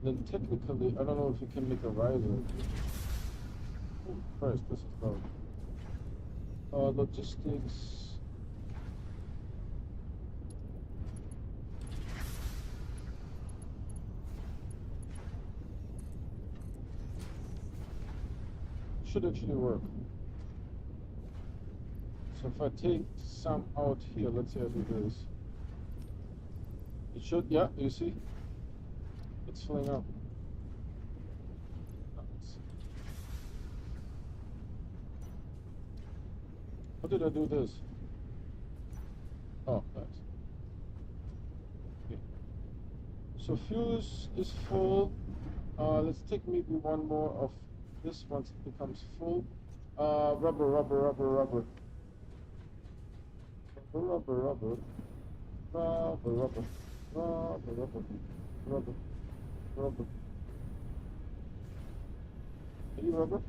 Then technically, I don't know if you can make a riser. Oh, Christ, this is loud. Logistics. Should actually work. So if I take some out here, let's say I do this. It should, yeah, you see? It's filling up. How did I do this? Oh, nice. Okay. So fuse is full. Let's take maybe one more of this once it becomes full. Rubber, rubber, rubber, rubber. Rubber, rubber, rubber, rubber, rubber, rubber, rubber, rubber. Any rubber?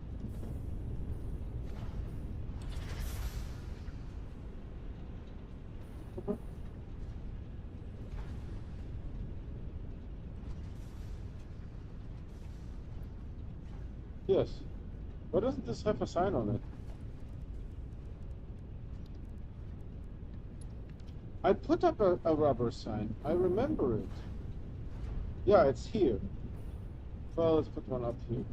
Rubber? Yes. Why doesn't this have a sign on it? I put up a rubber sign. I remember it. Yeah, it's here. Well, let's put one up here.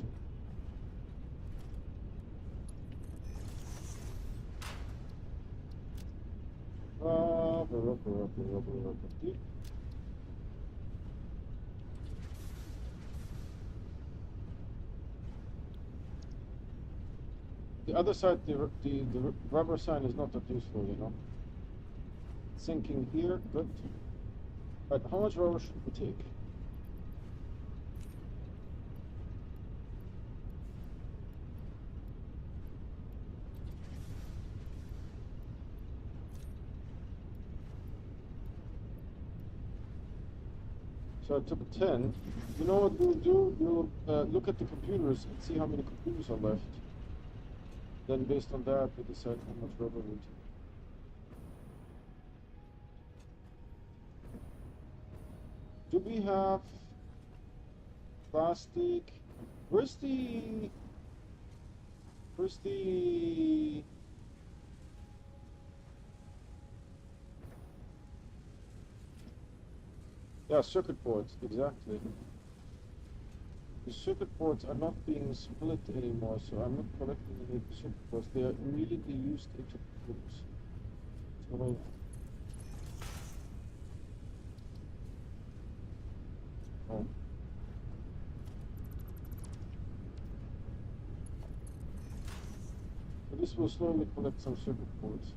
Rubber, rubber, rubber, rubber, rubber. The other side, the rubber sign is not that useful, you know. Sinking here, good. But how much rubber should we take? So I took 10. You know what we'll do? We'll look at the computers and see how many computers are left. Then based on that, we decide how much rubber we take. Do we have plastic? Where's the... Where's the... Yeah, circuit boards, exactly. The circuit boards are not being split anymore, so I'm not collecting any circuit boards. They are immediately used into computers. So, oh. So this will slowly collect some circuit boards.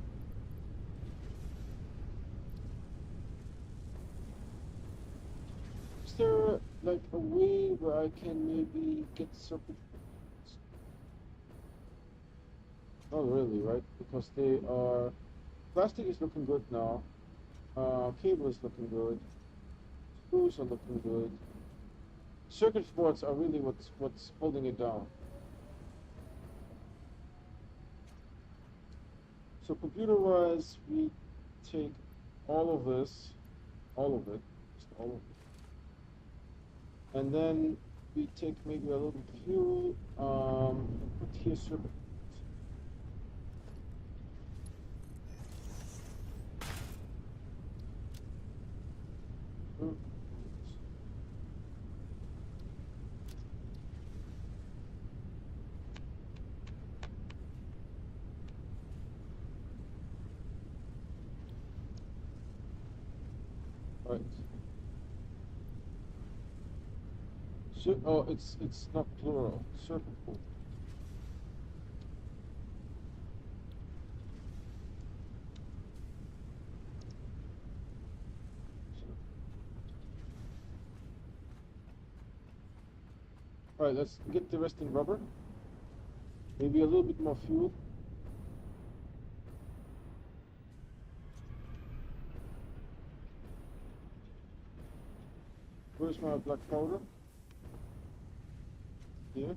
Is there like a way where I can maybe get circuit boards? Not really, right? Because they are... Plastic is looking good now. Cable is looking good. Screws are looking good. Circuit boards are really what's holding it down. So computer-wise, we take all of this, all of it, just all of it, and then we take maybe a little fuel, and put here circuit. Right. So, oh, it's not plural. Circuit board. All right, let's get the rest in rubber. Maybe a little bit more fuel. Where's my black powder? Here.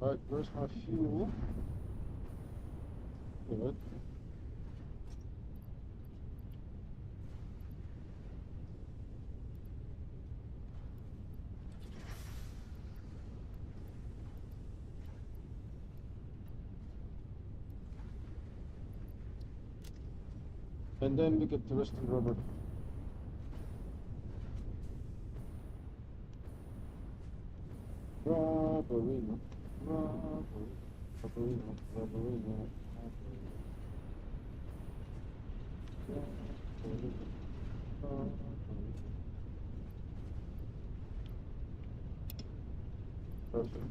All right, where's my fuel? Good. And then we get the resting rubber. Rubberino, rubberino, rubberino, rubberino, rubberino. Perfect.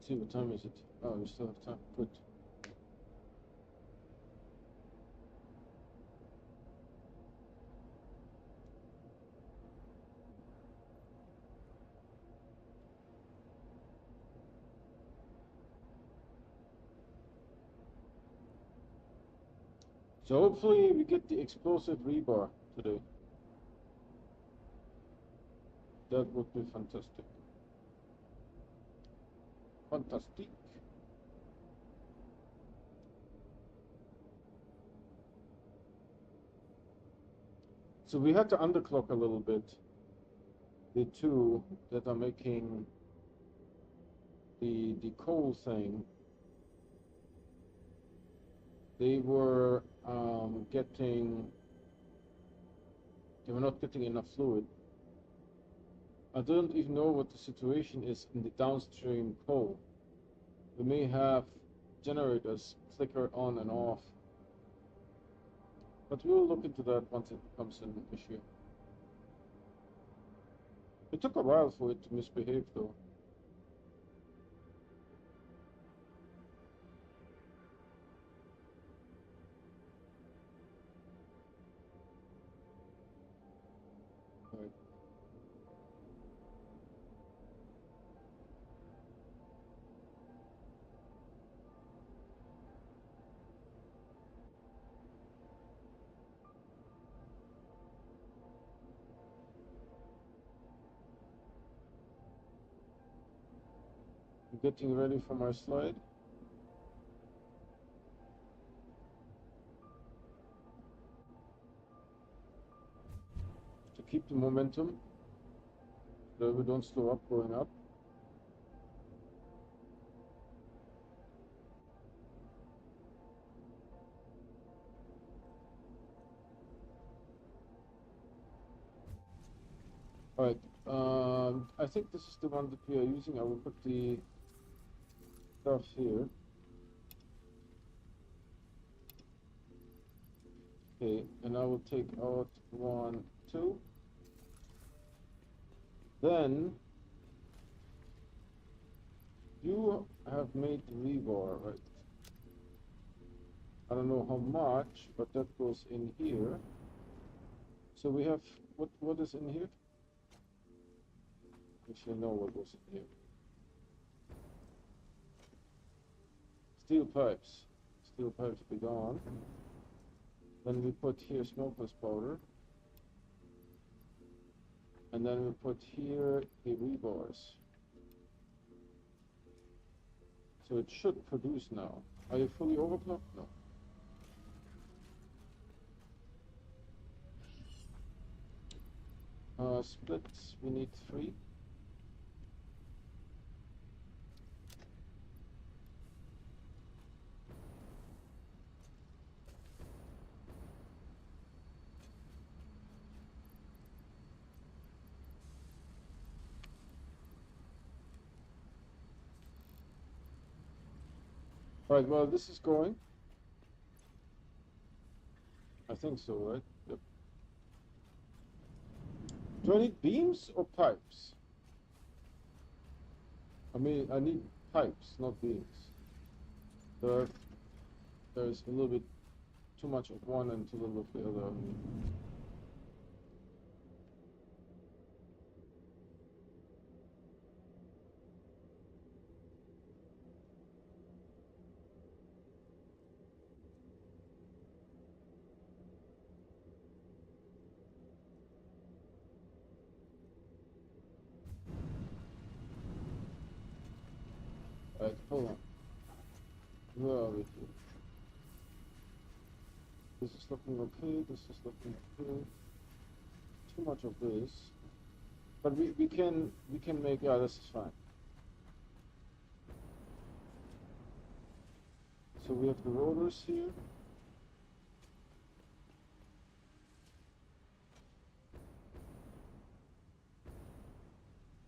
See, what time is it? Oh, we still have time. Good. So hopefully we get the explosive rebar today. That would be fantastic. Fantastic. So we had to underclock a little bit the two that are making the coal thing. They were not getting enough fluid. I don't even know what the situation is in the downstream coal. We may have generators flicker on and off, but we'll look into that once it becomes an issue. It took a while for it to misbehave though. Right. I'm getting ready for my slide. To keep the momentum, so we don't slow up going up. All right, I think this is the one that we are using. I will put the stuff here. Okay, and I will take out 1, 2. Then you have made the rebar, right? I don't know how much, but that goes in here. So we have, what is in here? Actually, know what goes in here. Steel pipes. Steel pipes be gone. Then we put here smokeless powder. And then we put here the rebars. So it should produce now. Are you fully overclocked? No. Splits, we need 3. Right, well, this is going. I think so, right? Yep. Do I need beams or pipes? I mean, I need pipes, not beams. There's a little bit too much of one and too little of the other. Right, hold on. Where are we here? This is looking okay, this is looking okay. Too much of this. But we can make, yeah, this is fine. So we have the rotors here.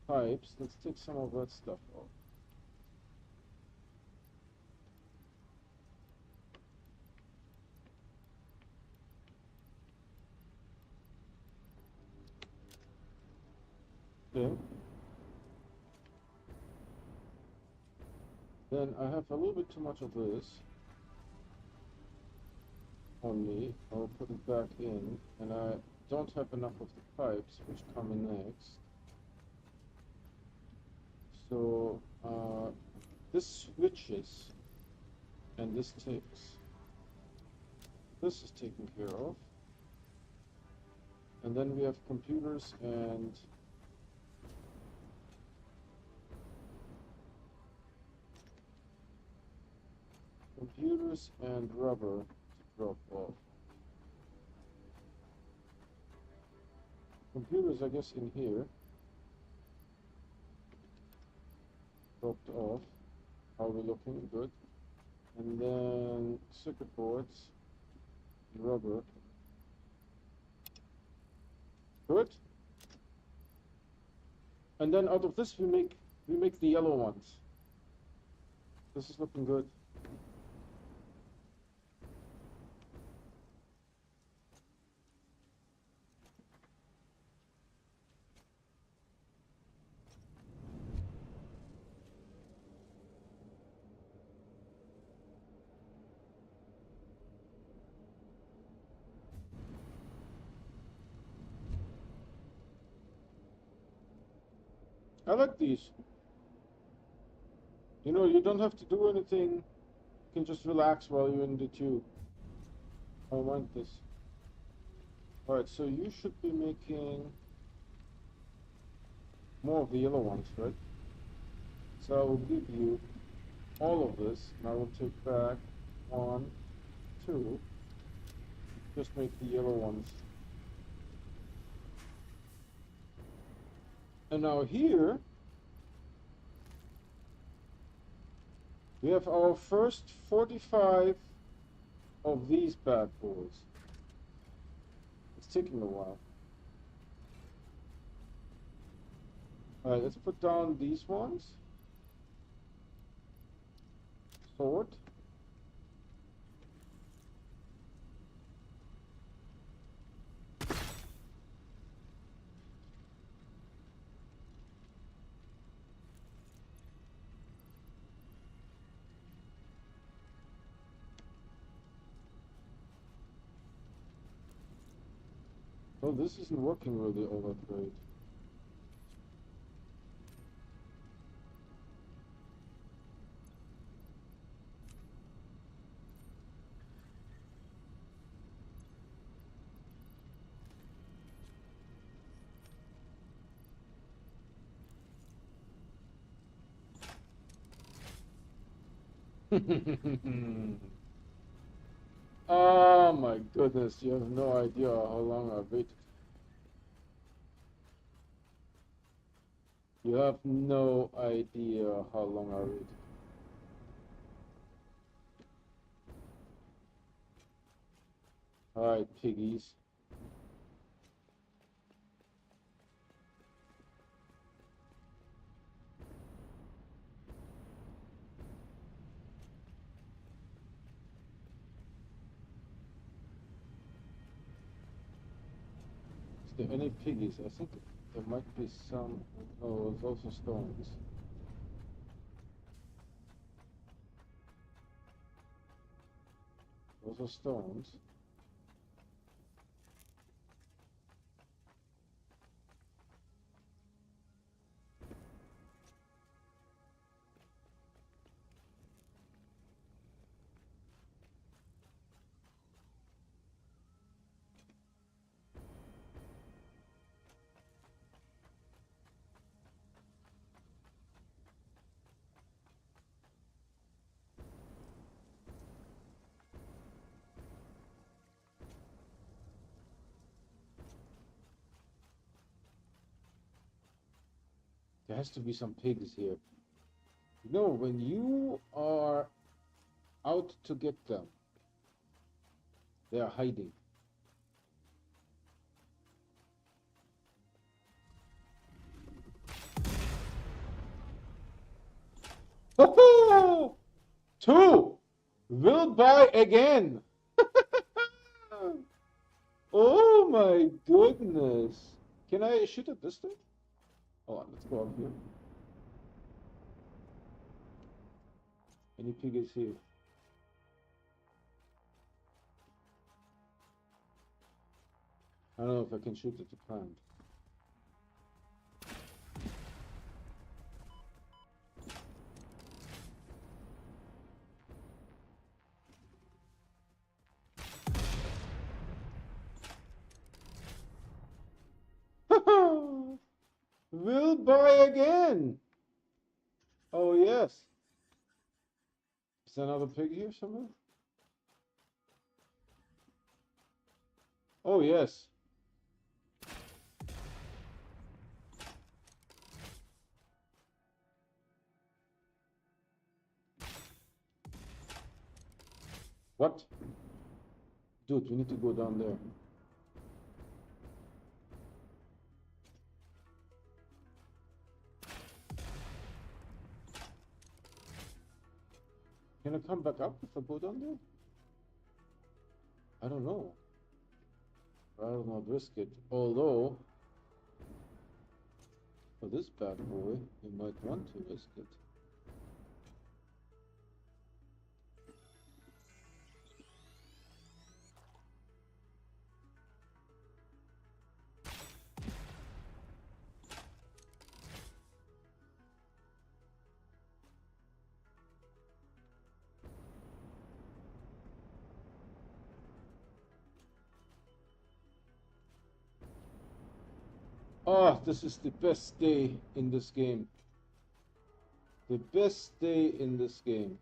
Pipes, let's take some of that stuff off. Okay. Then I have a little bit too much of this on me. I'll put it back in, and I don't have enough of the pipes, which come in next. So this switches, and this takes. This is taken care of. And then we have computers and rubber to drop off. Computers, I guess, in here. Dropped off. How are we looking? Good. And then circuit boards, rubber. Good. And then out of this we make the yellow ones. This is looking good. I like these. You know, you don't have to do anything. You can just relax while you're in the tube. I want this. Alright, so you should be making more of the yellow ones, right? So I will give you all of this, and I will take back 1, 2. Just make the yellow ones. And now here, we have our first 45 of these bad boys. It's taking a while. Alright, let's put down these ones. Sort. Oh, this isn't working really all that great. Oh my goodness, you have no idea how long I've waited. You have no idea how long I waited. Alright, piggies. Is there any piggies? I think there might be some. Oh, there's also stones. Those are stones. There has to be some pigs here. You know, when you are out to get them, they are hiding. Oh, two! Will buy again! Oh my goodness! Can I shoot at this thing? Hold on, let's go up here. Any pig is here? I don't know if I can shoot at the plant. Will buy again! Oh yes. Is there another pig here somewhere? Oh yes. What? Dude, we need to go down there. Can I come back up if I go down there? I don't know. I'll not risk it. Although, for this bad boy, you might want to risk it. Oh, this is the best day in this game. The best day in this game.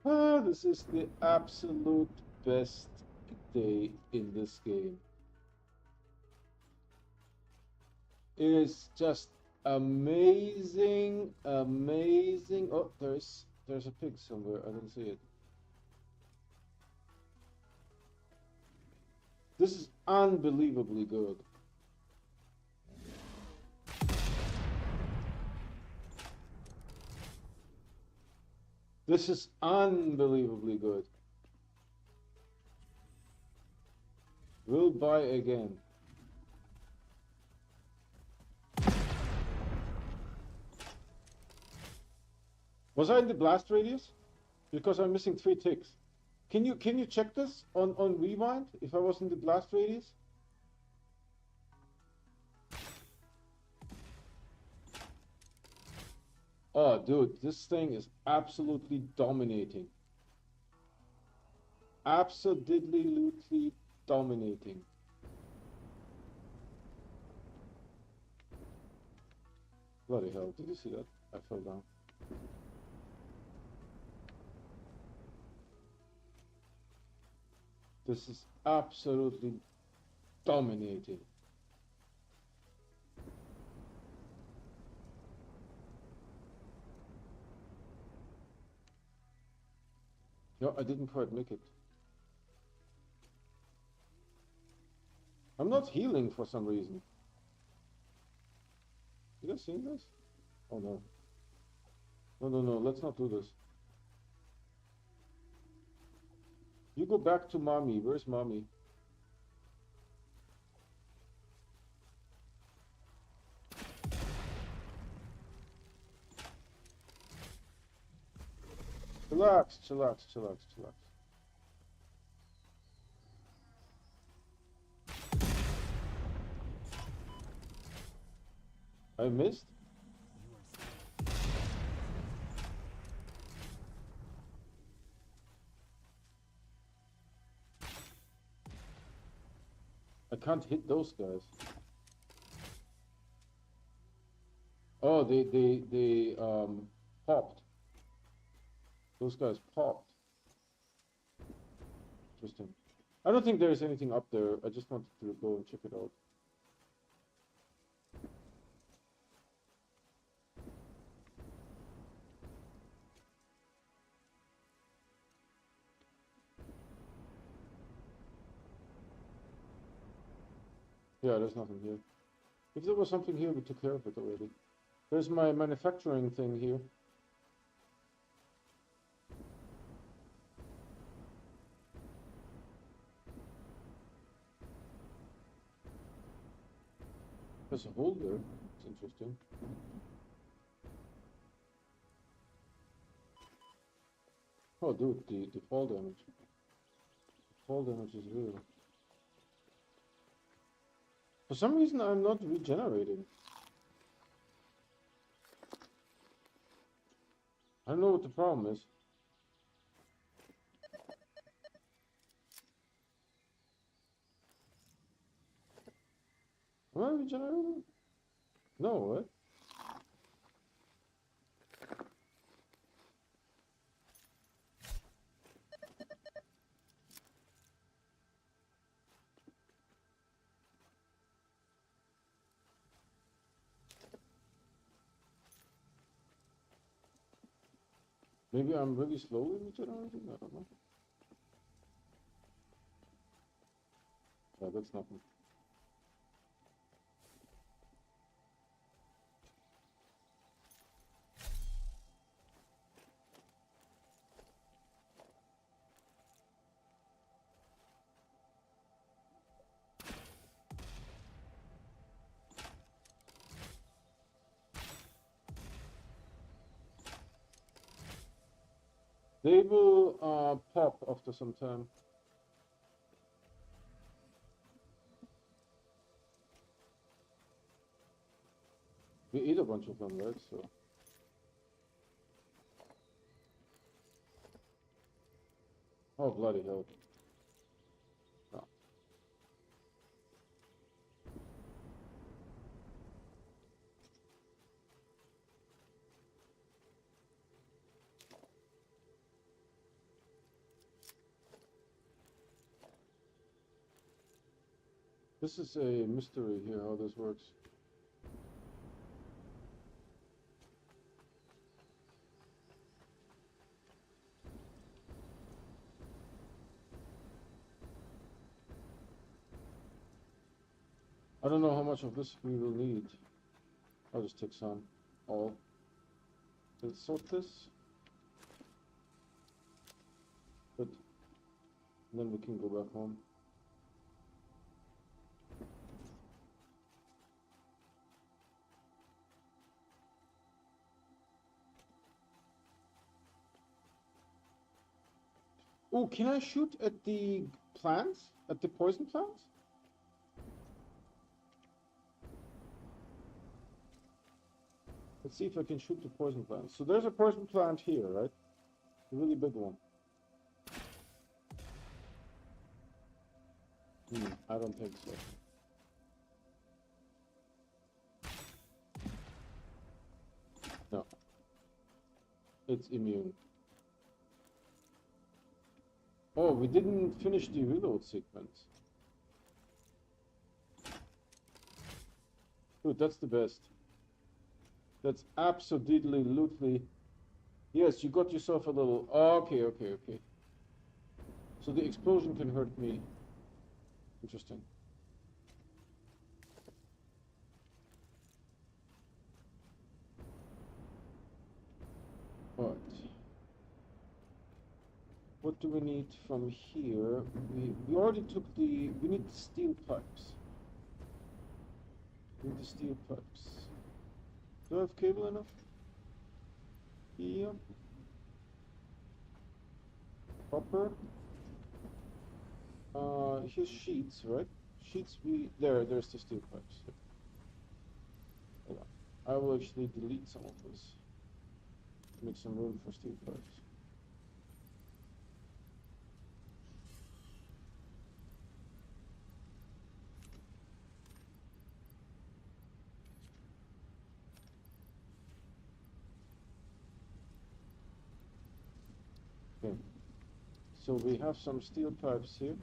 Ah, this is the absolute best day in this game. It is just amazing, amazing. Oh, there's a pig somewhere. I don't see it. This is unbelievably good. This is unbelievably good. We'll buy again. Was I in the blast radius? Because I'm missing 3 ticks. Can you check this on rewind if I was in the blast radius? Oh, dude, this thing is absolutely dominating. Absolutely dominating. Bloody hell, did you see that? I fell down. This is absolutely dominating. No, I didn't quite make it. I'm not healing for some reason. Did I see this? Oh no. No, let's not do this. You go back to mommy. Where's mommy? Chillax, chillax, chillax, chillax. I missed? I can't hit those guys. Oh, they popped. Those guys popped. Interesting. I don't think there's anything up there. I just wanted to go and check it out. Yeah, there's nothing here. If there was something here, we took care of it already. There's my manufacturing thing here. There's a hole there. It's interesting. Oh, dude, the fall damage. The fall damage is real. For some reason, I'm not regenerating. I don't know what the problem is. Am I regenerating? No, what? Maybe I'm really slowly regenerating? I don't know. Yeah, that's nothing. They will pop after some time. We ate a bunch of them, right? So. Oh, bloody hell. No. This is a mystery here, how this works. I don't know how much of this we will need. I'll just take some. All. Let's sort this. Good. And then we can go back home. Oh, can I shoot at the plants? At the poison plants? Let's see if I can shoot the poison plant. So there's a poison plant here, right? A really big one. I don't think so. No. It's immune. Oh, we didn't finish the reload sequence. Dude, that's the best. That's absolutely. Yes, you got yourself a little. Okay. So the explosion can hurt me. Interesting. Alright. What do we need from here? We already took the. We need the steel pipes. We need the steel pipes. Do I have cable enough? Yeah. Copper. Here's sheets, right? Sheets. There's the steel pipes. Hold on. I will actually delete some of this. Make some room for steel pipes. Okay. So we have some steel pipes here.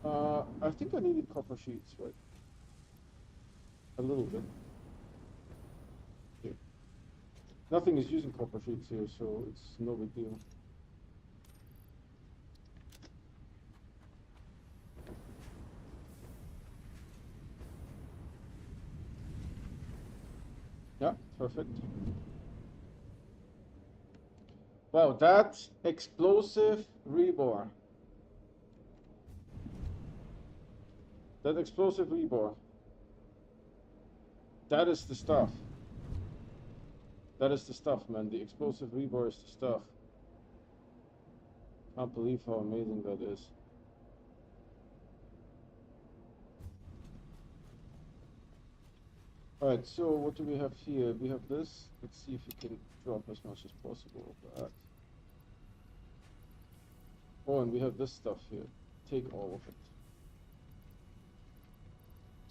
I think I needed copper sheets, right? A little bit. Here. Nothing is using copper sheets here, so it's no big deal. Yeah, perfect. Wow, that explosive rebar. That explosive rebar. That is the stuff. That is the stuff, man. The explosive rebar is the stuff. Can't believe how amazing that is. Alright, so what do we have here? We have this. Let's see if we can drop as much as possible of that. Oh, and we have this stuff here. Take all of it.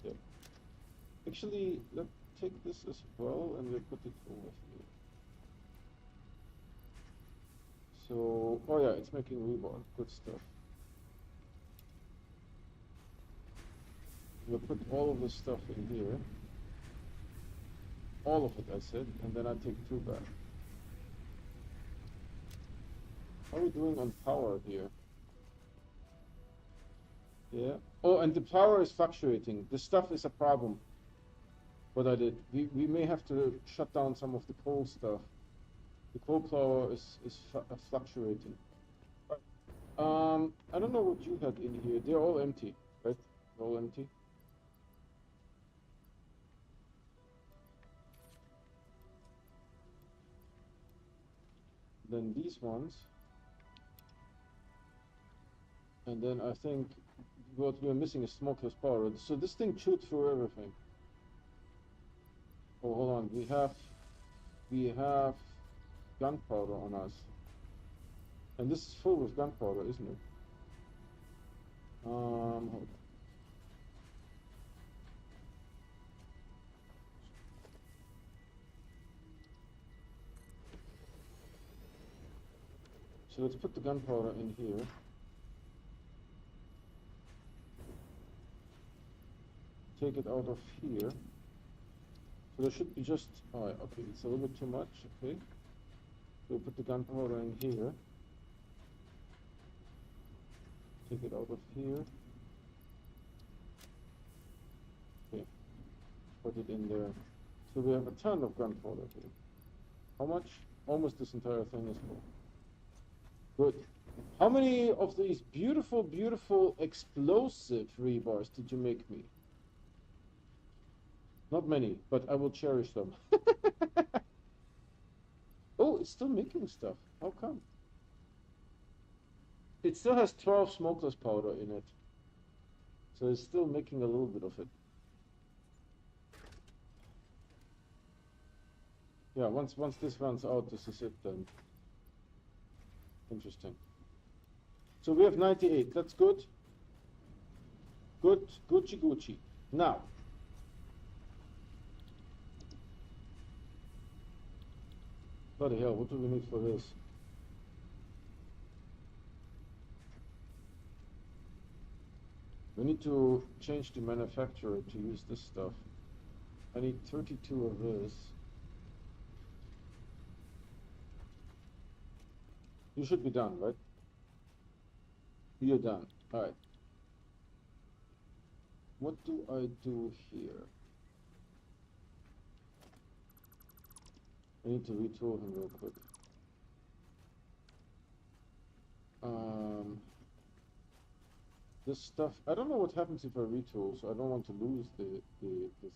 Yeah. Actually, let's take this as well and we'll put it over here. So, oh yeah, it's making rebar. Good stuff. We'll put all of this stuff in here. All of it, I said, and then I take 2 back. How are we doing on power here? Yeah. Oh, and the power is fluctuating. The stuff is a problem. What I did. We may have to shut down some of the coal stuff. The coal power is fluctuating. I don't know what you had in here. They're all empty, right? They're all empty. Then these ones. And then I think what we're missing is smokeless powder. So this thing chewed through everything. Oh, hold on. We have gunpowder on us. And this is full with gunpowder, isn't it? Hold on. So let's put the gunpowder in here. Take it out of here. So there should be just, oh, okay, it's a little bit too much, okay. We'll put the gunpowder in here. Take it out of here. Okay, put it in there. So we have a ton of gunpowder here. How much? Almost this entire thing is full. Good. How many of these beautiful, beautiful explosive rebars did you make me? Not many, but I will cherish them. Oh, it's still making stuff. How come? It still has 12 smokeless powder in it. So it's still making a little bit of it. Yeah, once this runs out, this is it then. Interesting. So we have 98. That's good. Good, Gucci Gucci. Now, bloody hell, what do we need for this? We need to change the manufacturer to use this stuff. I need 32 of this. You should be done, right? You're done. All right. What do I do here? I need to retool him real quick. This stuff, I don't know what happens if I retool, so I don't want to lose the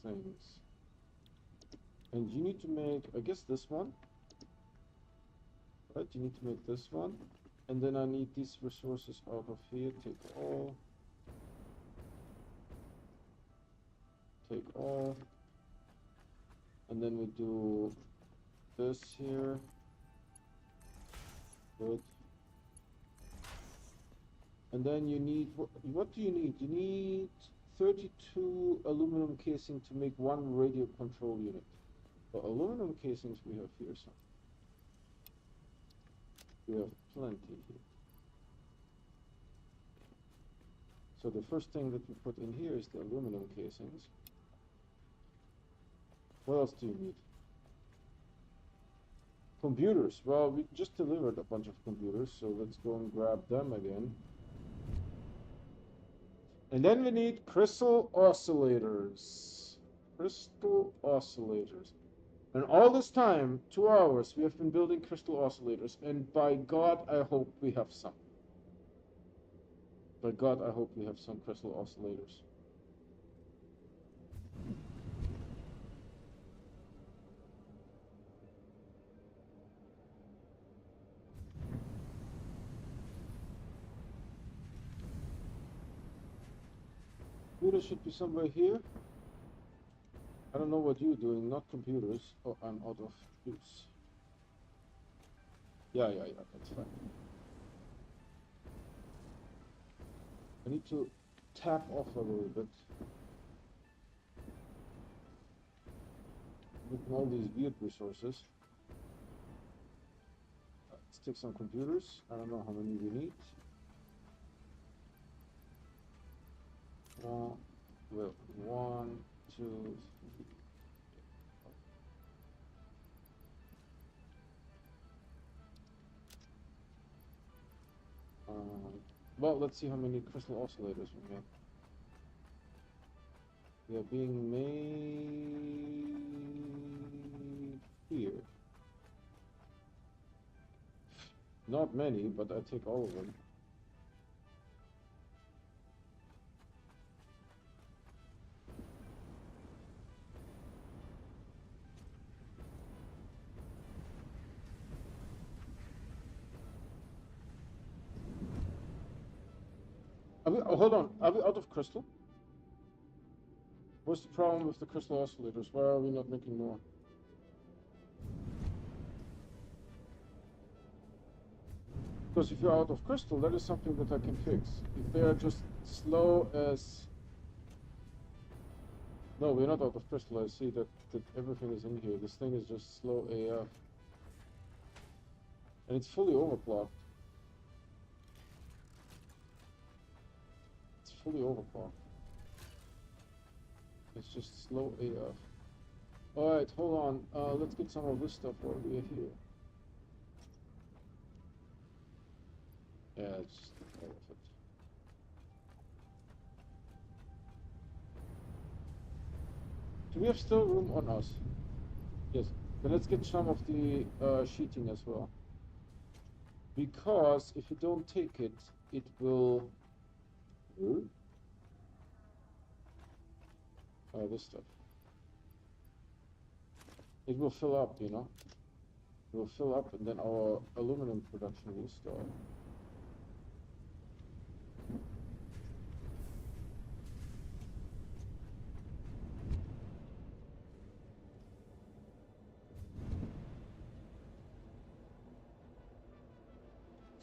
things. And you need to make, I guess, this one. Right, you need to make this one. And then I need these resources out of here. Take all. Take all. And then we do this here. Good. And then you need, what do you need? You need 32 aluminum casing to make 1 radio control unit. So aluminum casings we have here, so we have plenty here. So the first thing that we put in here is the aluminum casings. What else do you need? Computers. Well, we just delivered a bunch of computers, so let's go and grab them again. And then we need crystal oscillators. Crystal oscillators. And all this time, 2 hours, we have been building crystal oscillators. And by God, I hope we have some. By God, I hope we have some crystal oscillators. Computer should be somewhere here. I don't know what you're doing, not computers. Oh, I'm out of use. Yeah, that's fine. I need to tap off a little bit. With all these weird resources. Let's take some computers. I don't know how many we need. Well, 1, 2, 3. Well, let's see how many crystal oscillators we have. They are being made here. Not many, but I take all of them. Hold on, are we out of crystal? What's the problem with the crystal oscillators? Why are we not making more? Because if you're out of crystal, that is something that I can fix. If they are just slow as... No, we're not out of crystal. I see that everything is in here. This thing is just slow AF. And it's fully overclocked. It's fully overclocked. It's just slow AF. Alright, hold on. Let's get some of this stuff while we're here. Yeah, it's just all of it. Do we have still room on us? Yes. Then let's get some of the sheeting as well. Because if you don't take it, it will... this stuff. It will fill up, you know? It will fill up and then our aluminum production will start.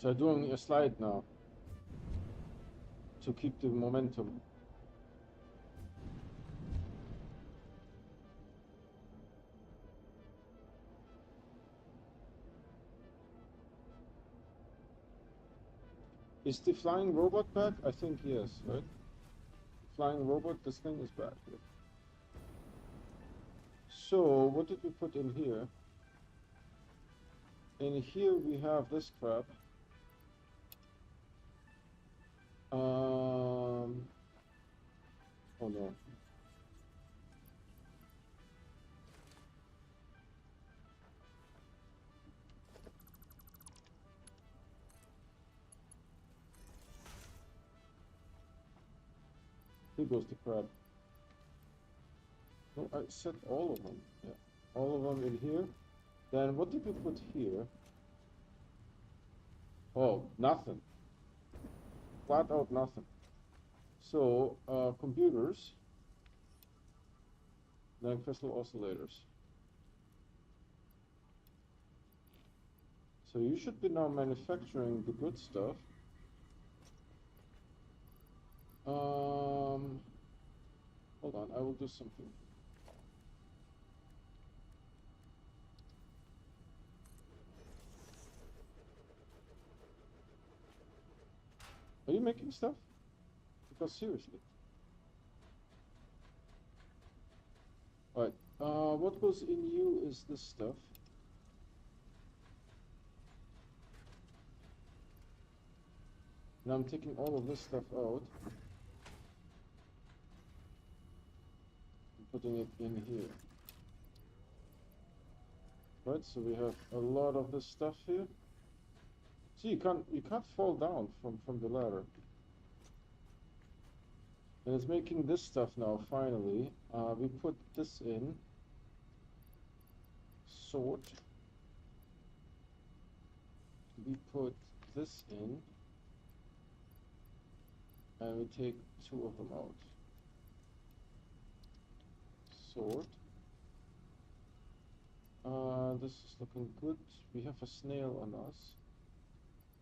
So I'm doing a slide now to keep the momentum. Is the flying robot back? I think yes, right? Flying robot, this thing is back. Yeah. So, what did we put in here? In here we have this crap. Oh no. Here goes the crab. No, I set all of them. Yeah, all of them in here. Then what did we put here? Oh, nothing. Flat out nothing. So, computers, then crystal oscillators. So you should be now manufacturing the good stuff. Hold on, I will do something. Are you making stuff? Because seriously. Alright, what goes in you is this stuff. Now I'm taking all of this stuff out and putting it in here. Right, so we have a lot of this stuff here. See, you can't fall down from the ladder. And it's making this stuff now, finally. We put this in. Sort. We put this in. And we take 2 of them out. Sort. This is looking good. We have a snail on us.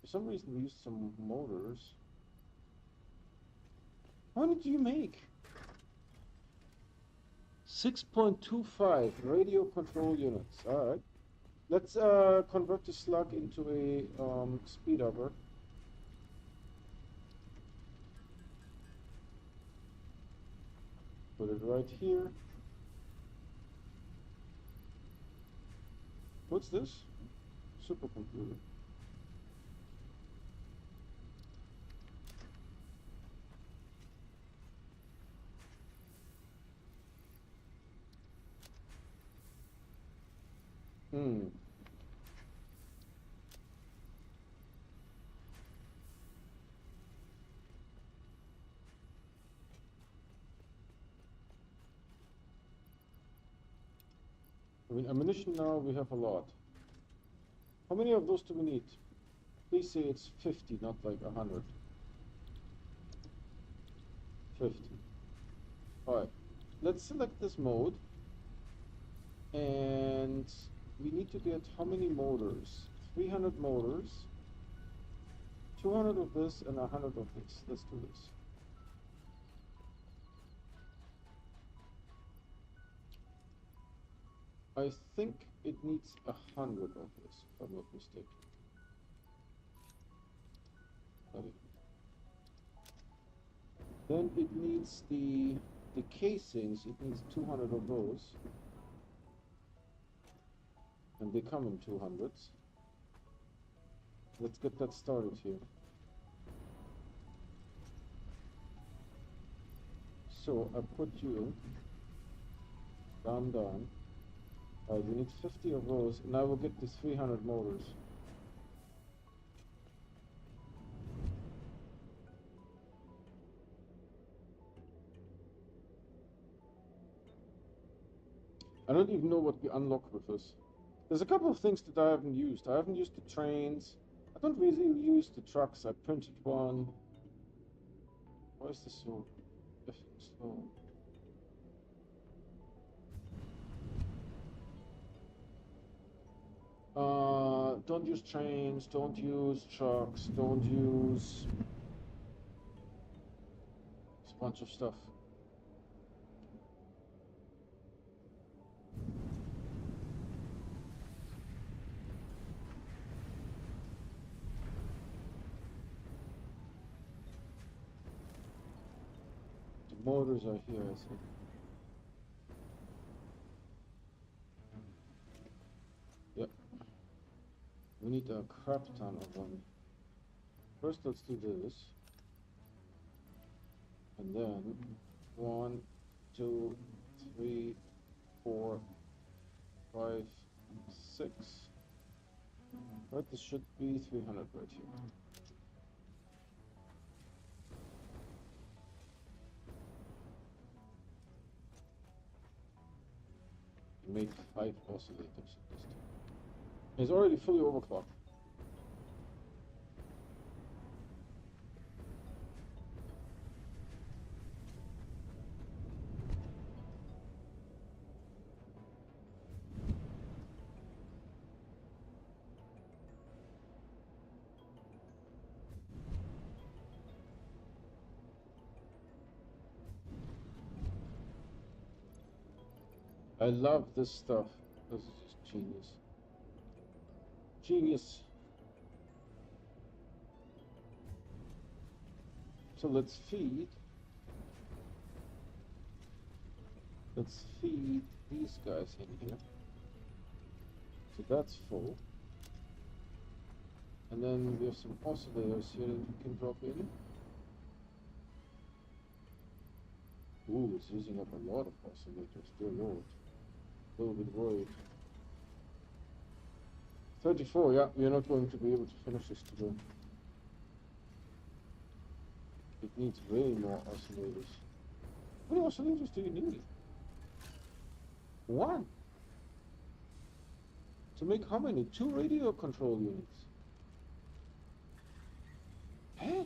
For some reason we used some motors. How many do you make? 6.25 radio control units. Alright. Let's convert the slug into a speed upper. Put it right here. What's this? Supercomputer. I mean, ammunition now we have a lot. How many of those do we need? Please say it's 50, not like 100. 50. Alright, let's select this mode. And we need to get how many motors? 300 motors. 200 of this and 100 of this. Let's do this. I think it needs 100 of this, if I'm not mistaken. Okay. Then it needs the casings, it needs 200 of those. And they come in 200s. Let's get that started here. So I put you in. Down. We need 50 of those, and I will get these 300 motors. I don't even know what we unlock with this. There's a couple of things that I haven't used. I haven't used the trains. I don't really use the trucks. I printed one. Why is this so slow? Don't use trains, don't use trucks, don't use a bunch of stuff. The motors are here, I think. Yep. We need a crap ton of them. First, let's do this. And then 1, 2, 3, 4, 5, 6. Right, this should be 300 right here. Make 5 oscillators at this time. It's already fully overclocked. I love this stuff. This is just genius. Genius. So let's feed Let's feed these guys in here. So that's full. And then we have some oscillators here that we can drop in. Ooh, it's using up a lot of oscillators, dear lord. A little bit worried. 34, yeah, we're not going to be able to finish this today. It needs way more oscillators. How many oscillators do you need? One. To make how many? 2 radio control units. Huh?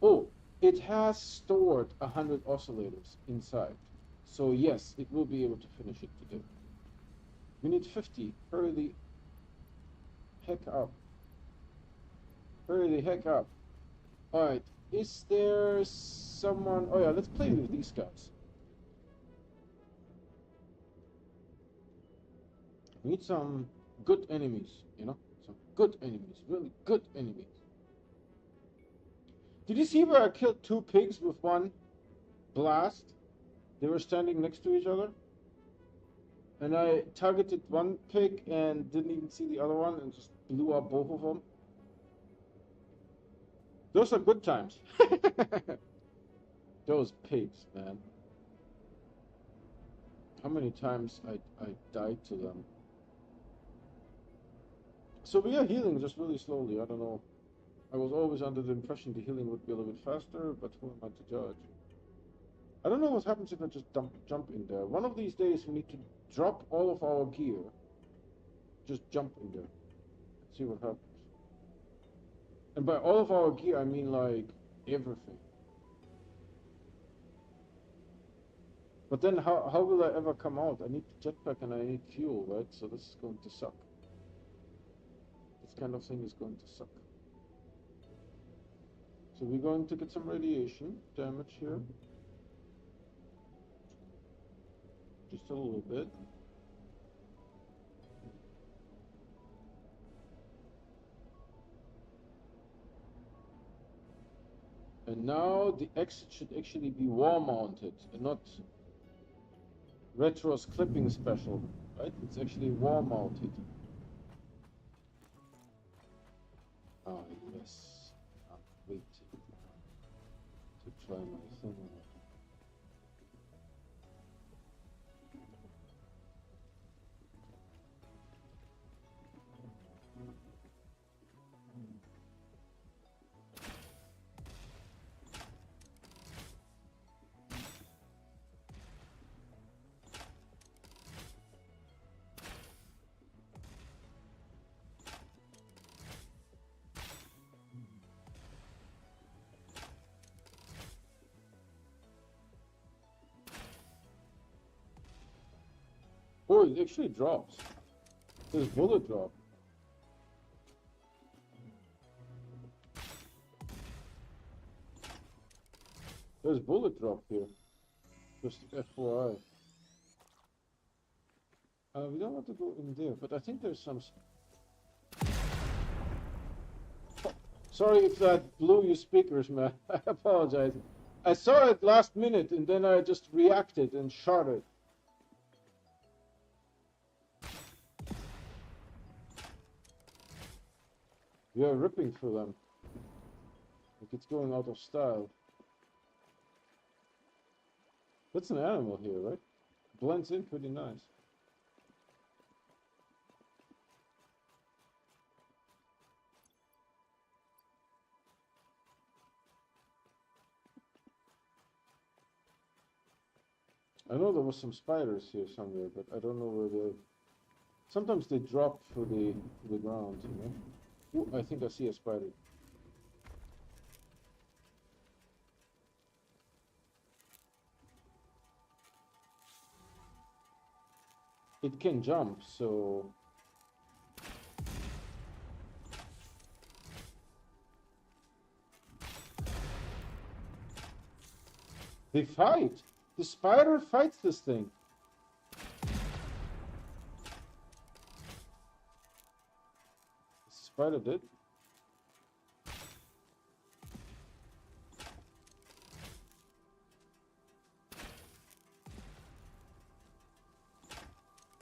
Oh, it has stored 100 oscillators inside. So yes, it will be able to finish it today. We need 50. Hurry the heck up. Hurry the heck up. Alright, is there someone... Oh yeah, let's play with these guys. We need some good enemies, you know? Some good enemies. Really good enemies. Did you see where I killed 2 pigs with one blast? They were standing next to each other. And I targeted one pig and didn't even see the other one and just blew up both of them. Those are good times. Those pigs, man. How many times I died to them. So we are healing just really slowly. I don't know. I was always under the impression the healing would be a little bit faster, but who am I to judge? I don't know what happens if I just jump in there. One of these days we need to drop all of our gear. Just jump in there. See what happens. And by all of our gear, I mean like everything. But then how will I ever come out? I need the jetpack and I need fuel, right? So this is going to suck. This kind of thing is going to suck. So we're going to get some radiation damage here. Just a little bit. And now the exit should actually be wall mounted and not Retro's clipping special, right? It's actually wall mounted. Ah, yes. I'm waiting to try my thing. Oh, it actually drops. There's bullet drop. There's bullet drop here. Just FYI. We don't want to go in there, but I think there's some... Sorry if that blew your speakers, man. I apologize. I saw it last minute and then I just reacted and shot it. We are ripping through them. Like it's going out of style. That's an animal here, right? Blends in pretty nice. I know there was some spiders here somewhere, but I don't know where they... Sometimes they drop through the ground, you know? Ooh, I think I see a spider. It can jump, so... They fight! The spider fights this thing. The spider did.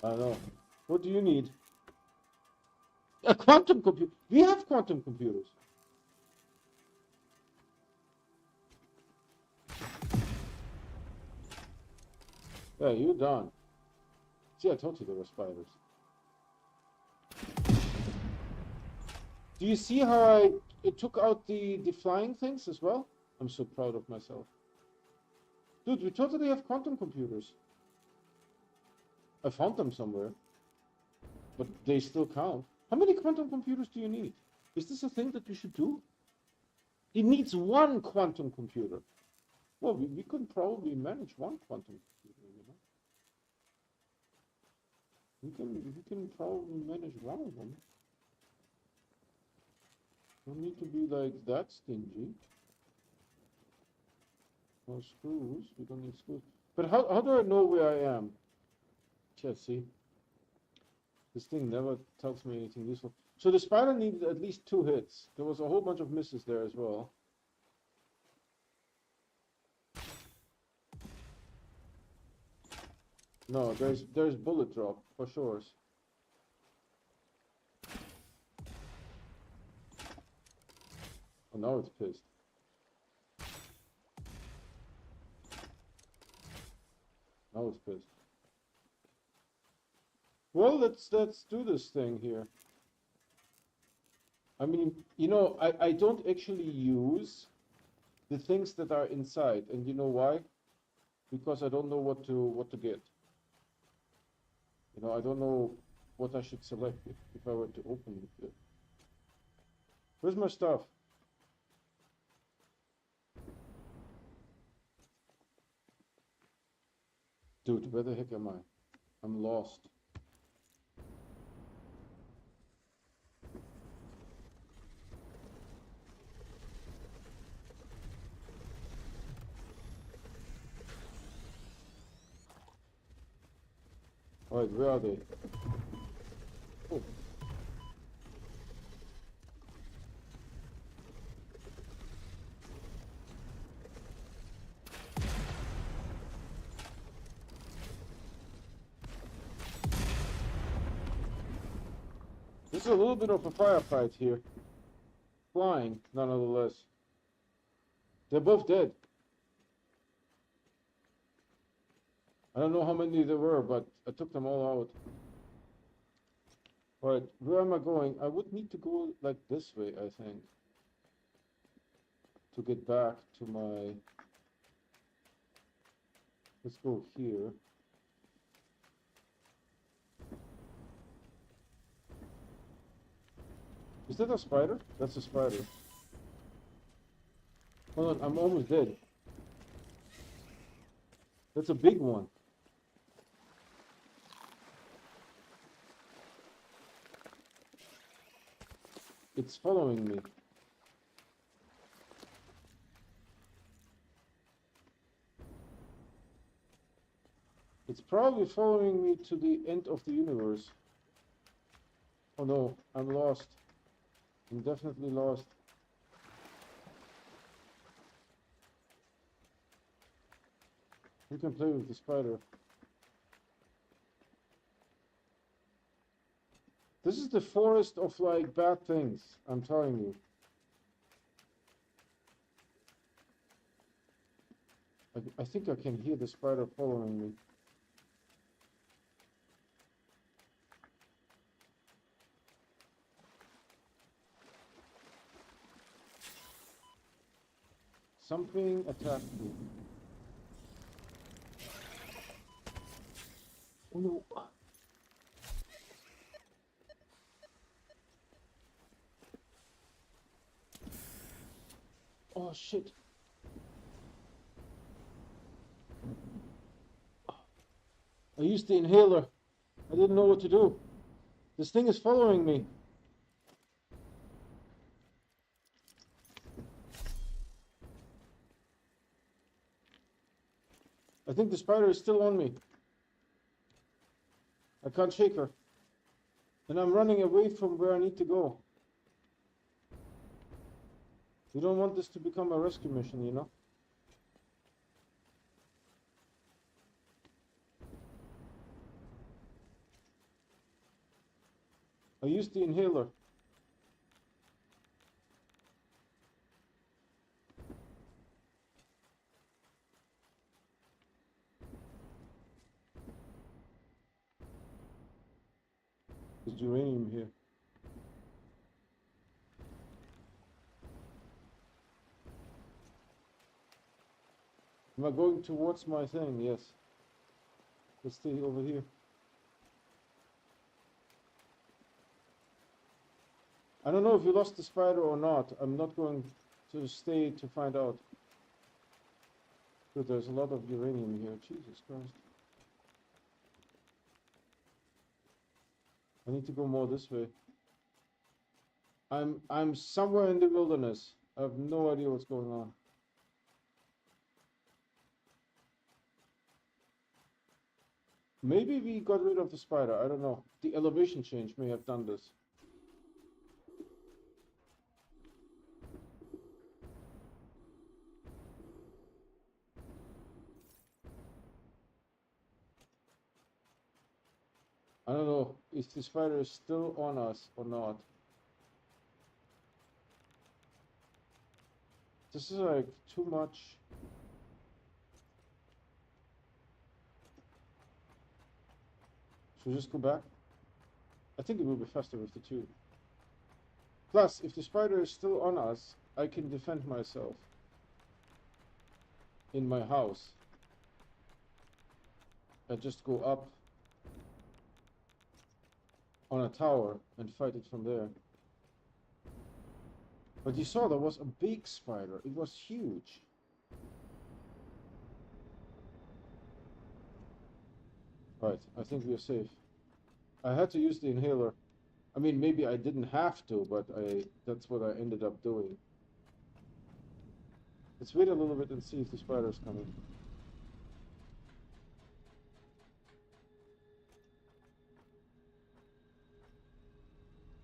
I know. What do you need? A quantum computer. We have quantum computers. Yeah, you're done. See, I told you there were spiders. Do you see how it took out the flying things as well? I'm so proud of myself. Dude, we totally have quantum computers. I found them somewhere. But they still count. How many quantum computers do you need? Is this a thing that you should do? It needs one quantum computer. Well, we could probably manage one quantum computer, you know? We can probably manage one of them. Don't need to be like that stingy. No screws. We don't need screws. But how do I know where I am? Just see. This thing never tells me anything useful. So the spider needed at least 2 hits. There was a whole bunch of misses there as well. No, there's bullet drop for sure. Oh, now it's pissed. Now it's pissed. Well, let's do this thing here. I mean, you know, I don't actually use the things that are inside, and you know why? Because I don't know what to get. You know, I don't know what I should select if I were to open it. Where's my stuff? Dude, where the heck am I? I'm lost. Alright, where are they? Oh. This is a little bit of a firefight here. Flying, nonetheless. They're both dead. I don't know how many there were, but I took them all out. Alright, where am I going? I would need to go like this way, I think. To get back to my... Let's go here. Is that a spider? That's a spider. Hold on, I'm almost dead. That's a big one. It's following me. It's probably following me to the end of the universe. Oh no, I'm lost. I'm definitely lost. We can play with the spider. This is the forest of like bad things, I'm telling you. I think I can hear the spider following me. Something attacked me. Oh no. Oh shit. I used the inhaler. I didn't know what to do. This thing is following me. I think the spider is still on me. I can't shake her. And I'm running away from where I need to go. We don't want this to become a rescue mission, you know? I used the inhaler. There's uranium here. Am I going towards my thing? Yes. Let's stay over here. I don't know if you lost the spider or not. I'm not going to stay to find out. But there's a lot of uranium here. Jesus Christ. I need to go more this way. I'm somewhere in the wilderness. I have no idea what's going on. Maybe we got rid of the spider. I don't know. The elevation change may have done this. I don't know if the spider is still on us or not. This is like too much. Should we just go back? I think it will be faster with the tube. Plus, if the spider is still on us, I can defend myself in my house. I just go up on a tower and fight it from there. But you saw there was a big spider. It was huge. Right, I think we are safe. I had to use the inhaler. I mean, maybe I didn't have to, but that's what I ended up doing. Let's wait a little bit and see if the spider's coming.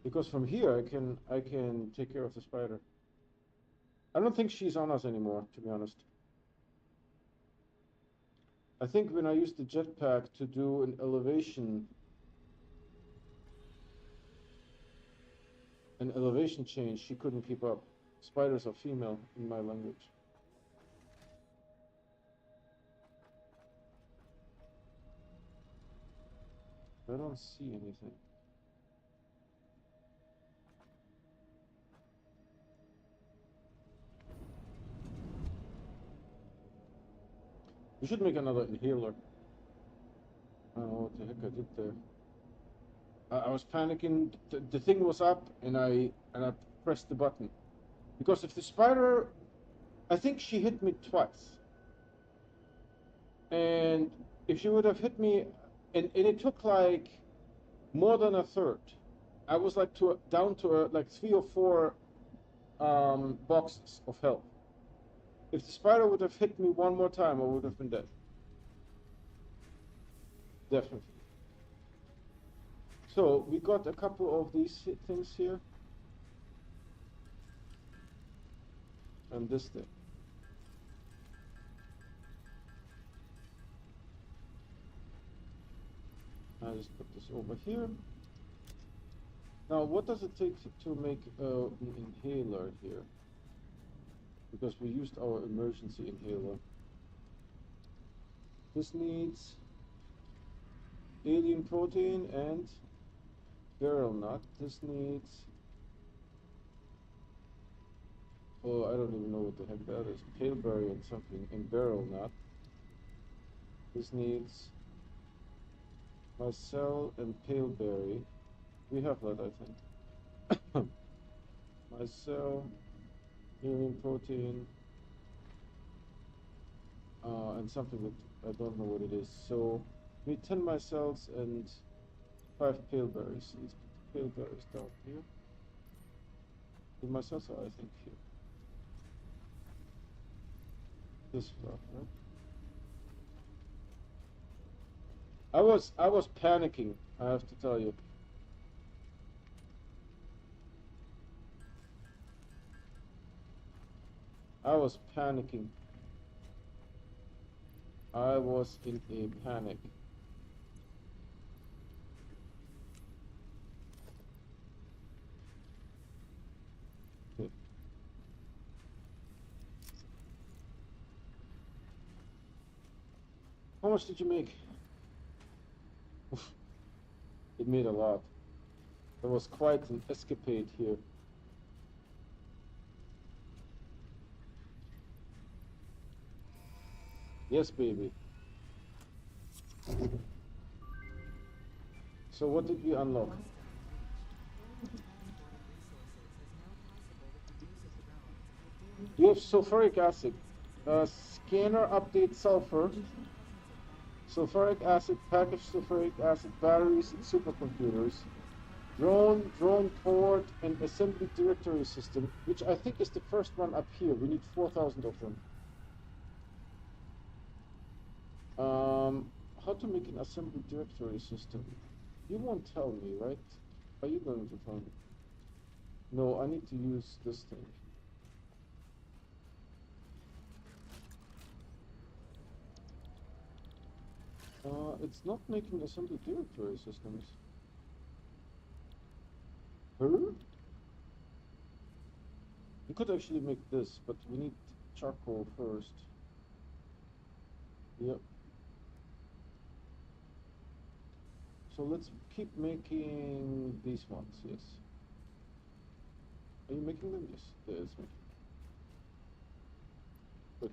Because from here I can take care of the spider. I don't think she's on us anymore, to be honest. I think when I used the jetpack to do an elevation change, she couldn't keep up. Spiders are female in my language. I don't see anything. We should make another inhaler. I don't know what the heck I did there. I was panicking. The thing was up, and I pressed the button. Because if the spider, I think she hit me twice. And if she would have hit me, and it took like more than a third. I was like down to like 3 or 4 boxes of health. If the spider would have hit me one more time, I would have been dead. Definitely. So we got a couple of these things here. And this thing. I just put this over here. Now, what does it take to make an inhaler here? Because we used our emergency inhaler. This needs alien protein and beryl nut. This needs... Oh, I don't even know what the heck that is. Paleberry and something, and beryl nut. This needs mycel and paleberry. We have that, I think. Mycel, alien protein, and something that I don't know what it is. So we need 10 mycels and 5 paleberries. Let's put the paleberries down here. The mycels are, I think, here. This stuff, right? I was panicking, I have to tell you. I was panicking. I was in a panic. How much did you make? It made a lot. There was quite an escapade here. Yes, baby. So what did we unlock? You have sulfuric acid. Scanner update sulfur. Sulfuric acid, packaged sulfuric acid batteries and supercomputers. Drone port and assembly directory system, which I think is the first one up here. We need 4,000 of them. How to make an assembly directory system? You won't tell me, right? Are you going to tell me? No, I need to use this thing. It's not making assembly directory systems. Huh? We could actually make this, but we need charcoal first. Yep. So let's keep making these ones, yes. Are you making them? Yes, there is making. Good.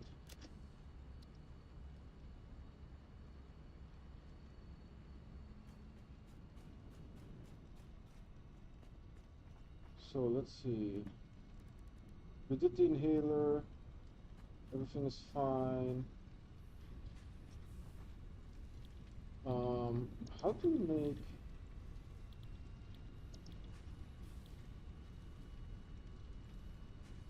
So let's see. We did the inhaler. Everything is fine. How do we make...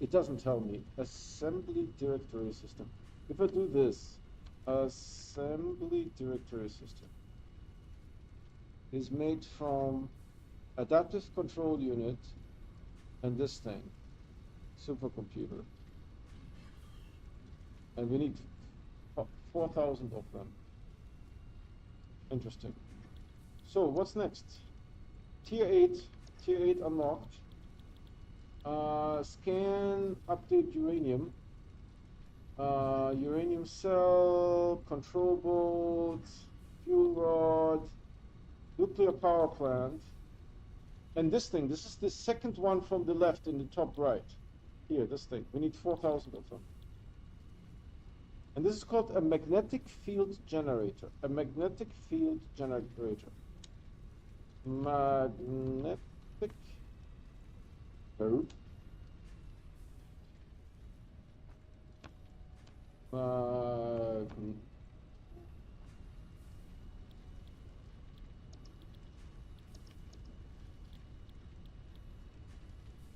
It doesn't tell me. Assembly directory system. If I do this, assembly directory system is made from adaptive control unit and this thing, supercomputer. And we need 4,000 of them. Interesting. So what's next? Tier 8 unlocked. Scan, update uranium. Uranium cell, control board, fuel rod, nuclear power plant. And this thing, this is the second one from the left in the top right. Here, this thing. We need 4,000 of them. And this is called a magnetic field generator. A magnetic field generator. Magnetic. Oh.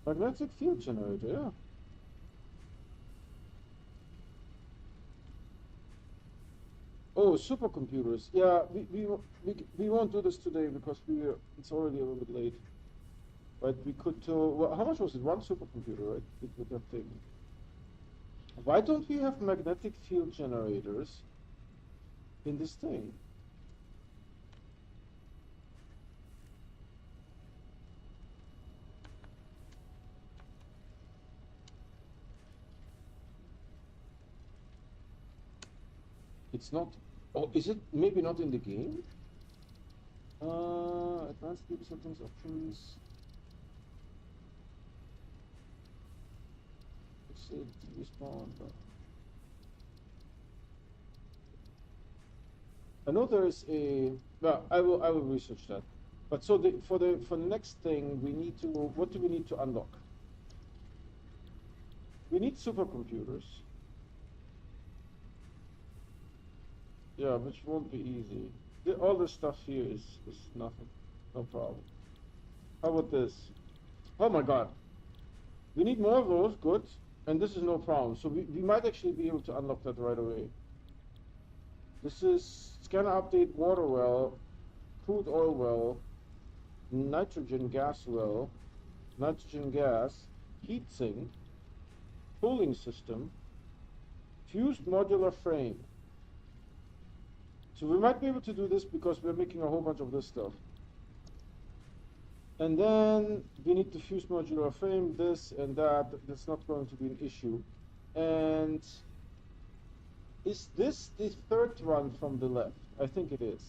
Magnetic field generator, yeah. Oh, supercomputers. Yeah, we won't do this today because it's already a little bit late. But we could, well, how much was it? One supercomputer, right? It would have taken. Why don't we have magnetic field generators in this thing? It's not. Oh, is it maybe not in the game? Advanced game settings options. Exit respawn. I know there is a. Well, I will research that. But so for the next thing, we need to. What do we need to unlock? We need supercomputers. Yeah, which won't be easy. All this stuff here is nothing. No problem. How about this? Oh my god. We need more of those, good. And this is no problem. So we might actually be able to unlock that right away. This is scanner update water well, crude oil well, nitrogen gas well, nitrogen gas, heat sink, cooling system, fused modular frame. So we might be able to do this because we're making a whole bunch of this stuff. And then we need to fuse modular frame, this and that. That's not going to be an issue. And Is this the third run from the left? I think it is.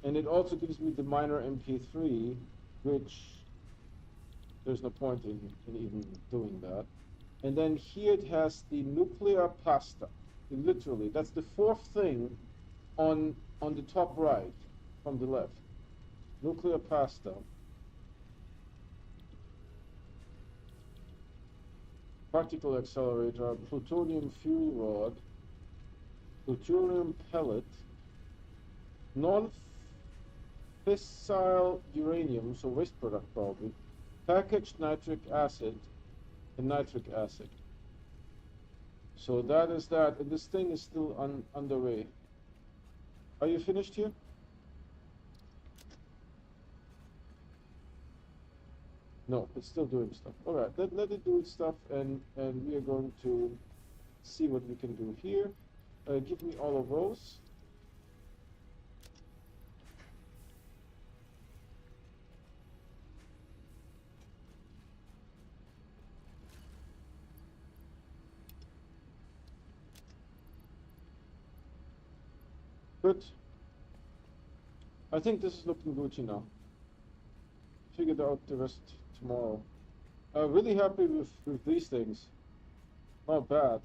And it also gives me the minor MP3, which there's no point in even doing that. And then here it has the nuclear pasta. Literally, that's the fourth thing on the top right from the left. Nuclear pasta. Particle accelerator, plutonium fuel rod, plutonium pellet, non-fissile uranium, so waste product probably, packaged nitric acid, and nitric acid. So that is that, and this thing is still underway. Are you finished here? No, it's still doing stuff. All right, let it do its stuff, and we are going to see what we can do here. Give me all of those. Good. I think this is looking Gucci now. Figured out the rest tomorrow. Really happy with these things. Not bad.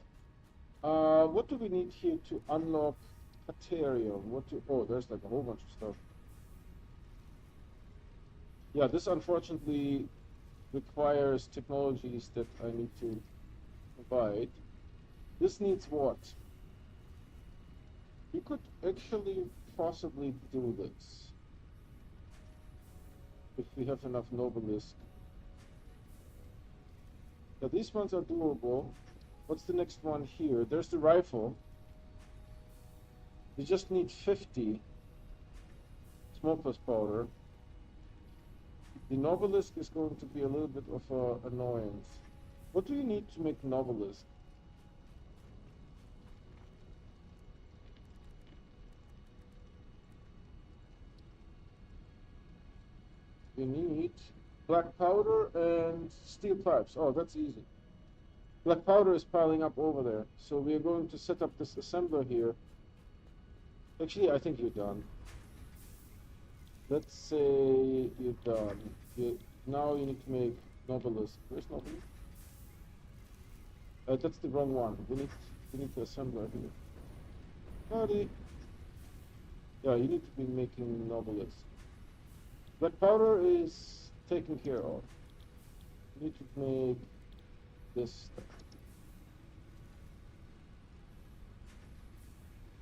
What do we need here to unlock Ethereum? Oh, there's like a whole bunch of stuff. Yeah, this unfortunately requires technologies that I need to provide. This needs what? You could actually possibly do this if we have enough Nobelisk. Yeah, these ones are doable. What's the next one here? There's the rifle. You just need 50 smokeless powder. The Nobelisk is going to be a little bit of an annoyance. What do you need to make Nobelisk? You need black powder and steel pipes. Oh, that's easy. Black powder is piling up over there. So we are going to set up this assembler here. Actually, I think you're done. Let's say you're done. Now you need to make Nobelisk. Where's Nobelisk? That's the wrong one. We need the assembler here. Buddy. Yeah, you need to be making Nobelisk. Black powder is taken care of. You need to make this stuff.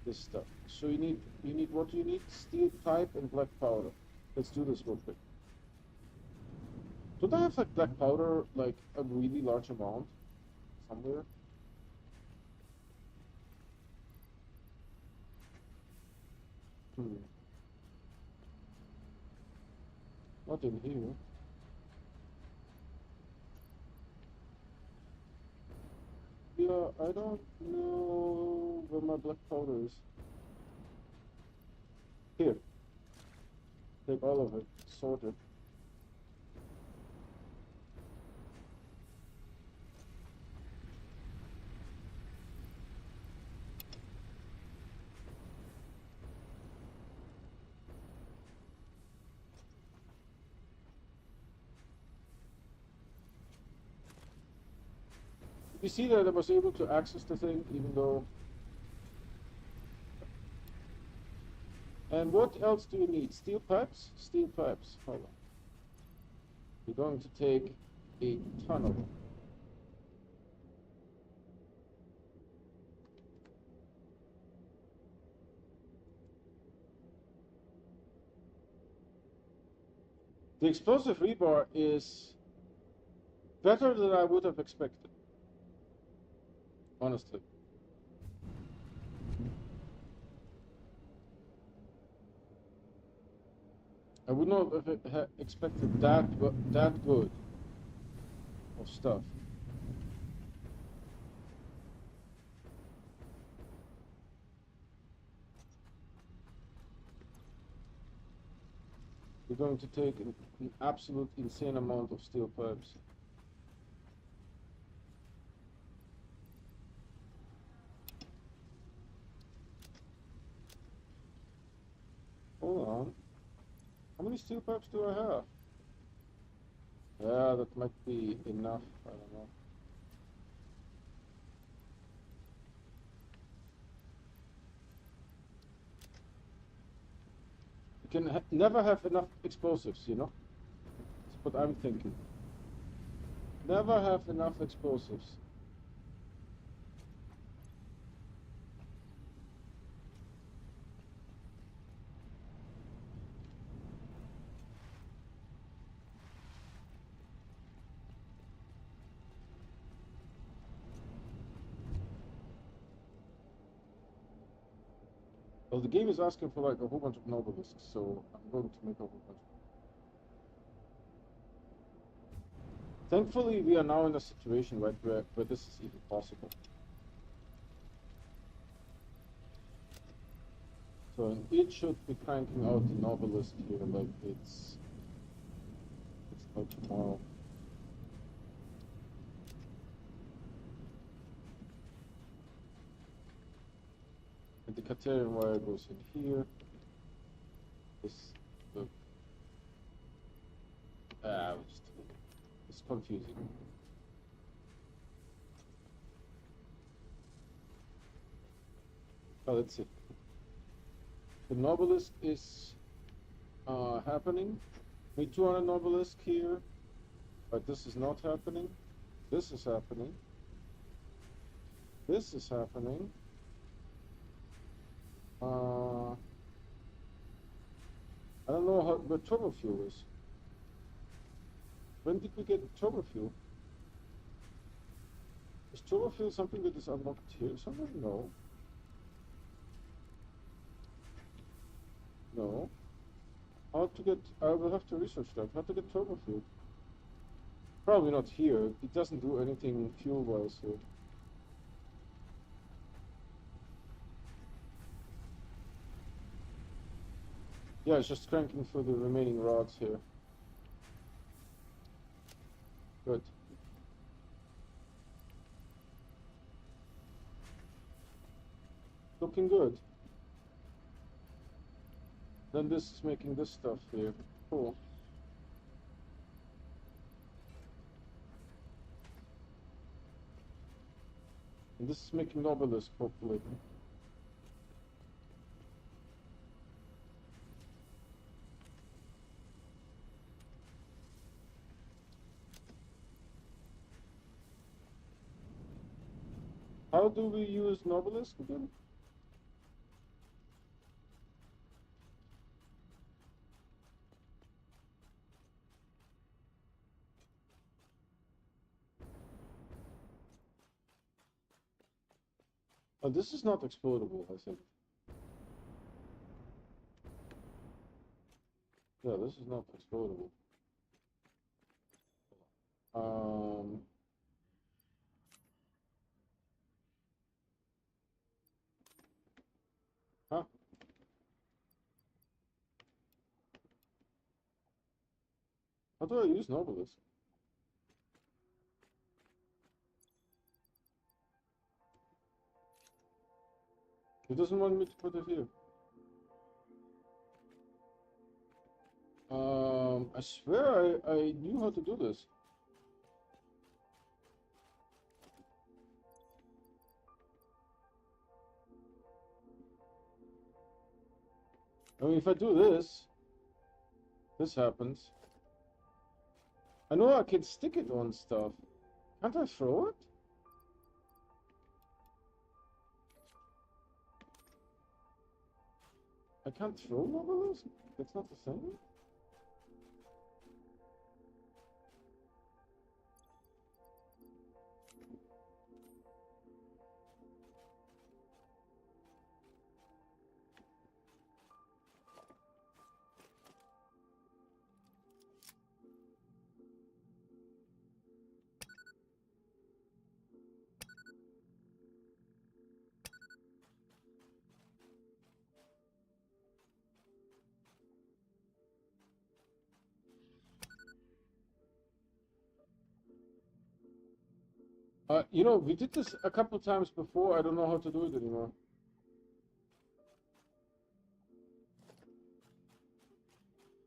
This stuff. So you need what do you need? Steel pipe and black powder. Let's do this real quick. Don't I have like black powder like a really large amount somewhere? Not in here. Yeah, I don't know where my black powder is. Here. Take all of it. Sort it. You see that I was able to access the thing even though... And what else do you need? Steel pipes? Steel pipes. Hold on. You're going to take a ton of them. The explosive rebar is better than I would have expected. Honestly. I would not have expected that good of stuff. We're going to take an absolute insane amount of steel pipes. on. How many steel pipes do I have? Yeah, that might be enough. I don't know. You can never have enough explosives, you know? That's what I'm thinking. Never have enough explosives. Well, the game is asking for like a whole bunch of nobelisks, so I'm going to make a whole bunch. Thankfully, we are now in a situation, right, where this is even possible. So it should be cranking out the novelist here like it's no tomorrow. And the Katerian wire goes in here. This, the, it's confusing. Oh, let's see. The Novelist is happening. We 200 Novelist here, but this is not happening. This is happening. This is happening. I don't know where turbo fuel is. When did we get turbo fuel? Is turbo fuel something that is unlocked here somewhere? No. No. How to get... I will have to research that. How to get turbo fuel? Probably not here. It doesn't do anything fuel-wise here. Yeah, it's just cranking for the remaining rods here. Good. Looking good. Then this is making this stuff here. Cool. And this is making obelisk, hopefully. How do we use Nobelisk again? Oh, this is not explodable, I think. Yeah, this is not explodable. Huh? How do I use Nobelisk? It doesn't want me to put it here. I swear I knew how to do this. I mean, if I do this, this happens. I know I can stick it on stuff. Can't I throw it? I can't throw Nobelisk? That's not the thing? You know, we did this a couple times before. I don't know how to do it anymore.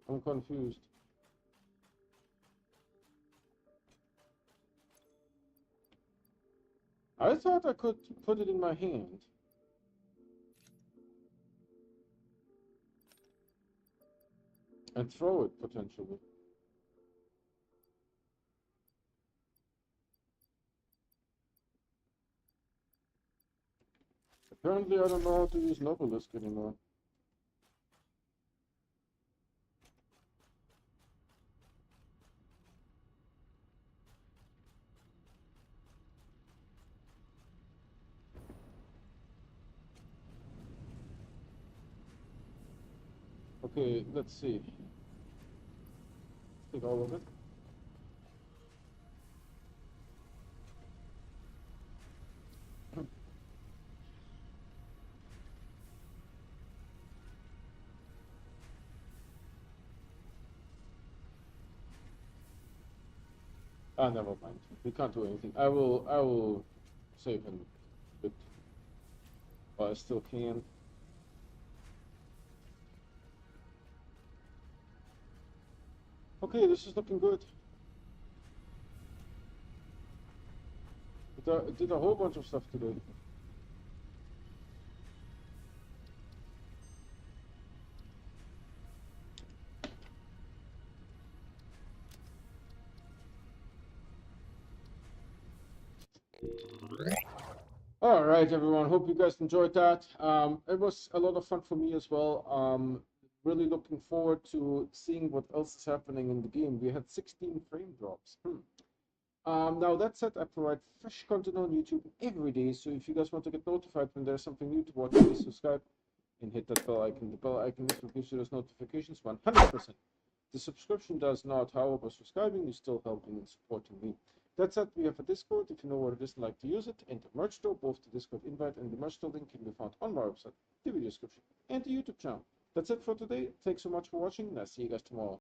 I'm confused. I thought I could put it in my hand. And throw it, potentially. Apparently, I don't know how to use an obelisk anymore. Okay, let's see. Take all of it. Ah, never mind. We can't do anything. I will save him a bit while I still can. Okay, this is looking good. It did a whole bunch of stuff today. All right, everyone. Hope you guys enjoyed that. It was a lot of fun for me as well. Really looking forward to seeing what else is happening in the game. We had 16 frame drops. Now that said, I provide fresh content on YouTube every day. So if you guys want to get notified when there's something new to watch, please subscribe and hit that bell icon. The bell icon is what gives you those notifications 100%. The subscription does not, however, subscribing is still helping and supporting me. That said, we have a Discord if you know what it is and like to use it, and the merch store. Both the Discord invite and the merch store link can be found on my website, the video description, and the YouTube channel. That's it for today. Thanks so much for watching, and I'll see you guys tomorrow.